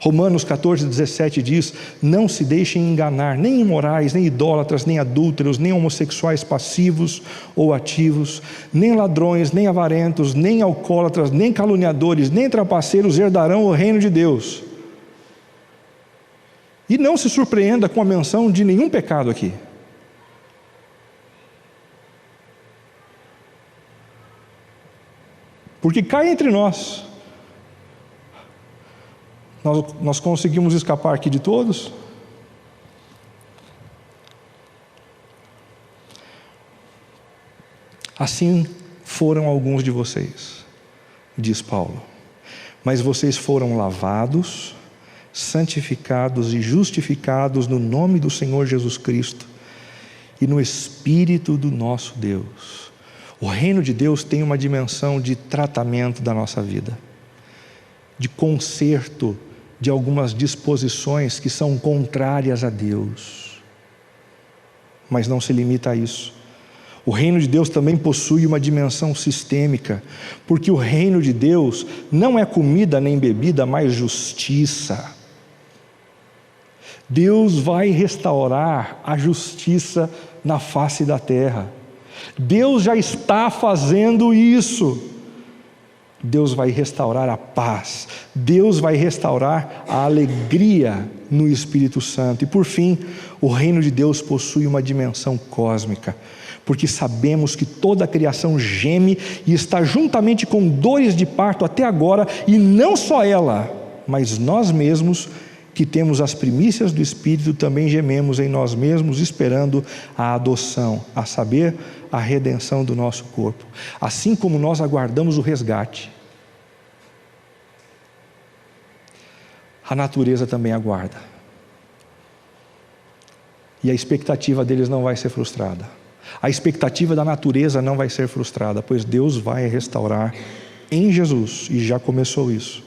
Romanos 14,17 diz: não se deixem enganar, nem imorais, nem idólatras, nem adúlteros, nem homossexuais passivos ou ativos, nem ladrões, nem avarentos, nem alcoólatras, nem caluniadores, nem trapaceiros herdarão o reino de Deus. E não se surpreenda com a menção de nenhum pecado aqui. Porque cá entre nós conseguimos escapar aqui de todos? Assim foram alguns de vocês, diz Paulo. Mas vocês foram lavados, santificados e justificados no nome do Senhor Jesus Cristo e no Espírito do nosso Deus. O reino de Deus tem uma dimensão de tratamento da nossa vida, de conserto de algumas disposições que são contrárias a Deus. Mas não se limita a isso. O reino de Deus também possui uma dimensão sistêmica, porque o reino de Deus não é comida nem bebida, mas justiça. Deus vai restaurar a justiça na face da terra. Deus já está fazendo isso. Deus vai restaurar a paz. Deus vai restaurar a alegria no Espírito Santo. E por fim, o reino de Deus possui uma dimensão cósmica, porque sabemos que toda a criação geme e está juntamente com dores de parto até agora, e não só ela, mas nós mesmos, que temos as primícias do Espírito, também gememos em nós mesmos, esperando a adoção, a saber, a redenção do nosso corpo. Assim como nós aguardamos o resgate, a natureza também aguarda. E a expectativa deles não vai ser frustrada. A expectativa da natureza não vai ser frustrada, pois Deus vai restaurar em Jesus, e já começou isso,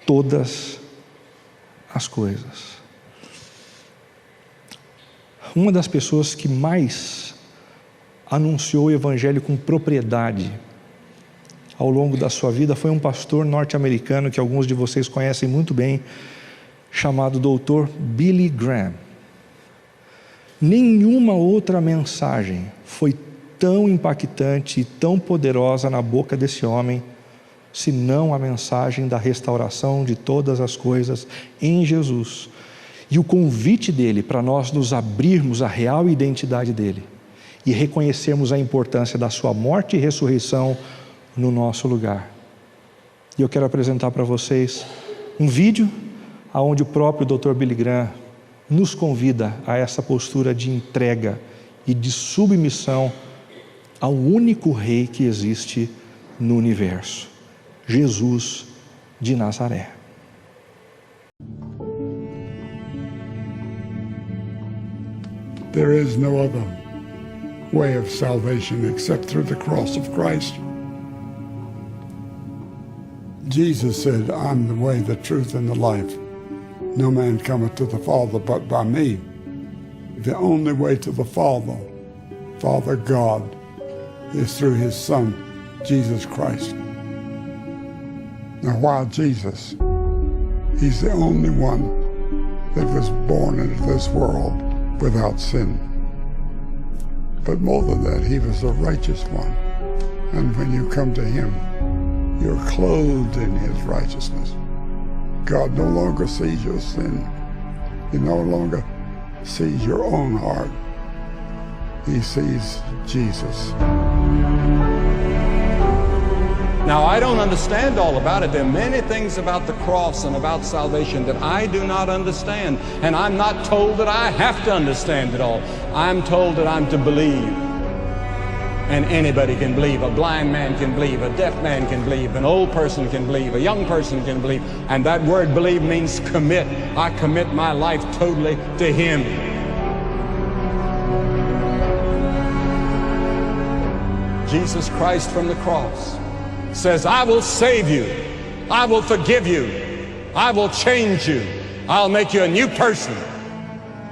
todas as coisas. Uma das pessoas que mais anunciou o Evangelho com propriedade ao longo da sua vida foi um pastor norte-americano que alguns de vocês conhecem muito bem, chamado Dr. Billy Graham. Nenhuma outra mensagem foi tão impactante e tão poderosa na boca desse homem, senão a mensagem da restauração de todas as coisas em Jesus, e o convite dele para nós nos abrirmos à real identidade dele e reconhecermos a importância da sua morte e ressurreição no nosso lugar. E eu quero apresentar para vocês um vídeo onde o próprio Dr. Billy Graham nos convida a essa postura de entrega e de submissão ao único rei que existe no universo, Jesus de Nazaré. There is no other way of salvation except through the cross of Christ. Jesus said, I'm the way, the truth, and the life. No man cometh to the Father but by me. The only way to the Father, Father God, is through His Son, Jesus Christ. Now, why Jesus? He's the only one that was born into this world without sin. But more than that, He was the righteous one. And when you come to Him, you're clothed in His righteousness. God no longer sees your sin. He no longer sees your own heart. He sees Jesus. Now, I don't understand all about it. There are many things about the cross and about salvation that I do not understand. And I'm not told that I have to understand it all. I'm told that I'm to believe. And anybody can believe. A blind man can believe. A deaf man can believe. An old person can believe. A young person can believe. And that word believe means commit. I commit my life totally to Him. Jesus Christ from the cross says, I will save you, I will forgive you, I will change you, I'll make you a new person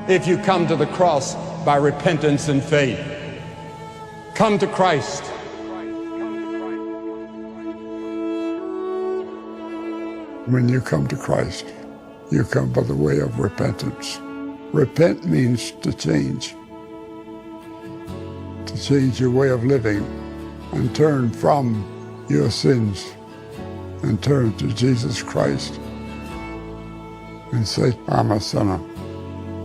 if you come to the cross by repentance and faith. Come to Christ. When you come to Christ, you come by the way of repentance. Repent means to change your way of living and turn from your sins and turn to Jesus Christ and say, I'm a sinner.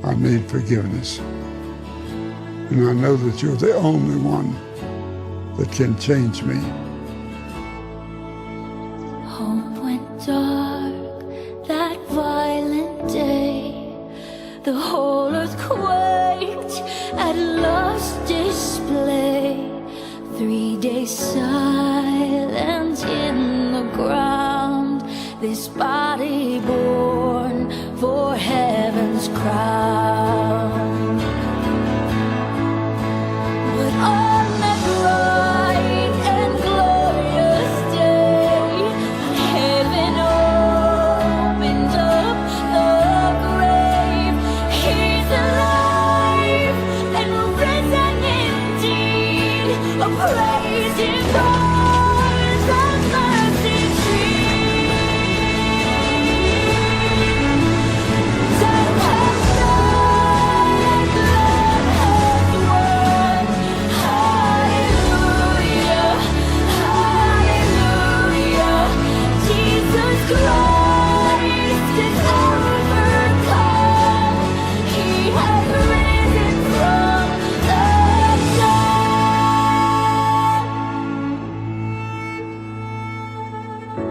I need forgiveness. And I know that you're the only one that can change me. Hope went dark that violent day. The whole earth quaked at love's display. 3 days silent in the ground, this body born for heaven's crown. But on that bright and glorious day, heaven opened up the grave. He's alive and risen indeed. Praising arms of mercy free. Death has done and blood has won. Hallelujah, hallelujah. Jesus Christ is overcome. He has risen from the dead.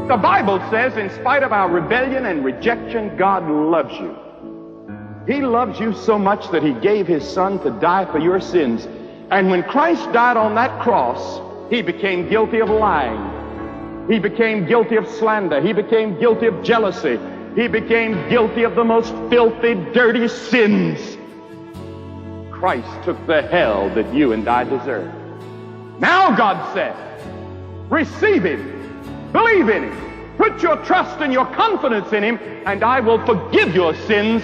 The Bible says, in spite of our rebellion and rejection, God loves you. He loves you so much that he gave his son to die for your sins. And when Christ died on that cross, he became guilty of lying. He became guilty of slander. He became guilty of jealousy. He became guilty of the most filthy, dirty sins. Christ took the hell that you and I deserve. Now God said, receive him, believe in him, put your trust and your confidence in him, and I will forgive your sins,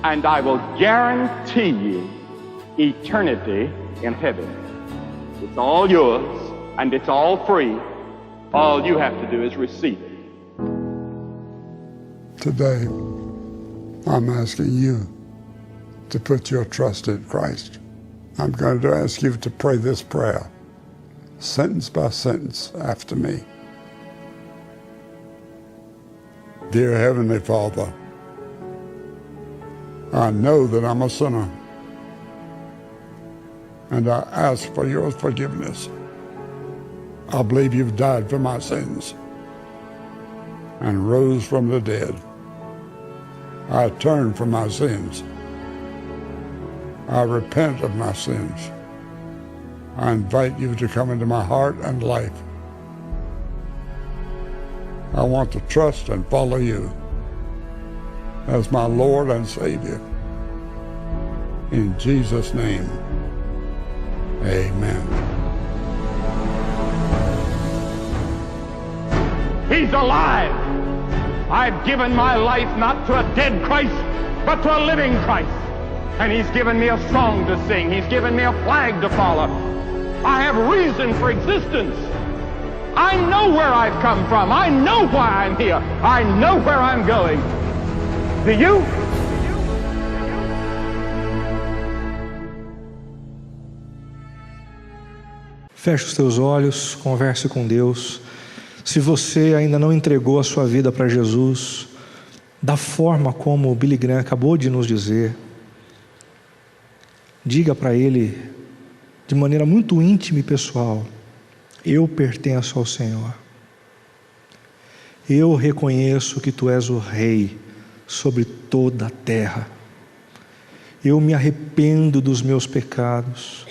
and I will guarantee you eternity in heaven. It's all yours, and it's all free. All you have to do is receive it. Today, I'm asking you to put your trust in Christ. I'm going to ask you to pray this prayer, sentence by sentence, after me. Dear Heavenly Father, I know that I'm a sinner, and I ask for your forgiveness. I believe you've died for my sins and rose from the dead. I turn from my sins. I repent of my sins. I invite you to come into my heart and life. I want to trust and follow you as my Lord and Savior. In Jesus' name, amen. He's alive. I've given my life not to a dead Christ, but to a living Christ. And he's given me a song to sing. He's given me a flag to follow. I have reason for existence. I know where I've come from. I know why I'm here. I know where I'm going. Do you? Feche os teus olhos, converse com Deus. Se você ainda não entregou a sua vida para Jesus, da forma como o Billy Graham acabou de nos dizer, diga para Ele, de maneira muito íntima e pessoal: eu pertenço ao Senhor. Eu reconheço que Tu és o Rei sobre toda a terra. Eu me arrependo dos meus pecados.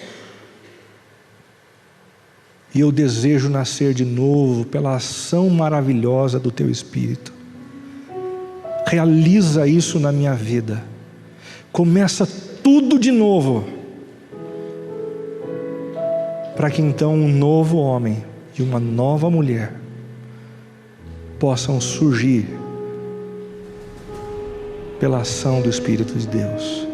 E eu desejo nascer de novo pela ação maravilhosa do Teu Espírito. Realiza isso na minha vida. Começa tudo de novo, para que então um novo homem e uma nova mulher possam surgir pela ação do Espírito de Deus.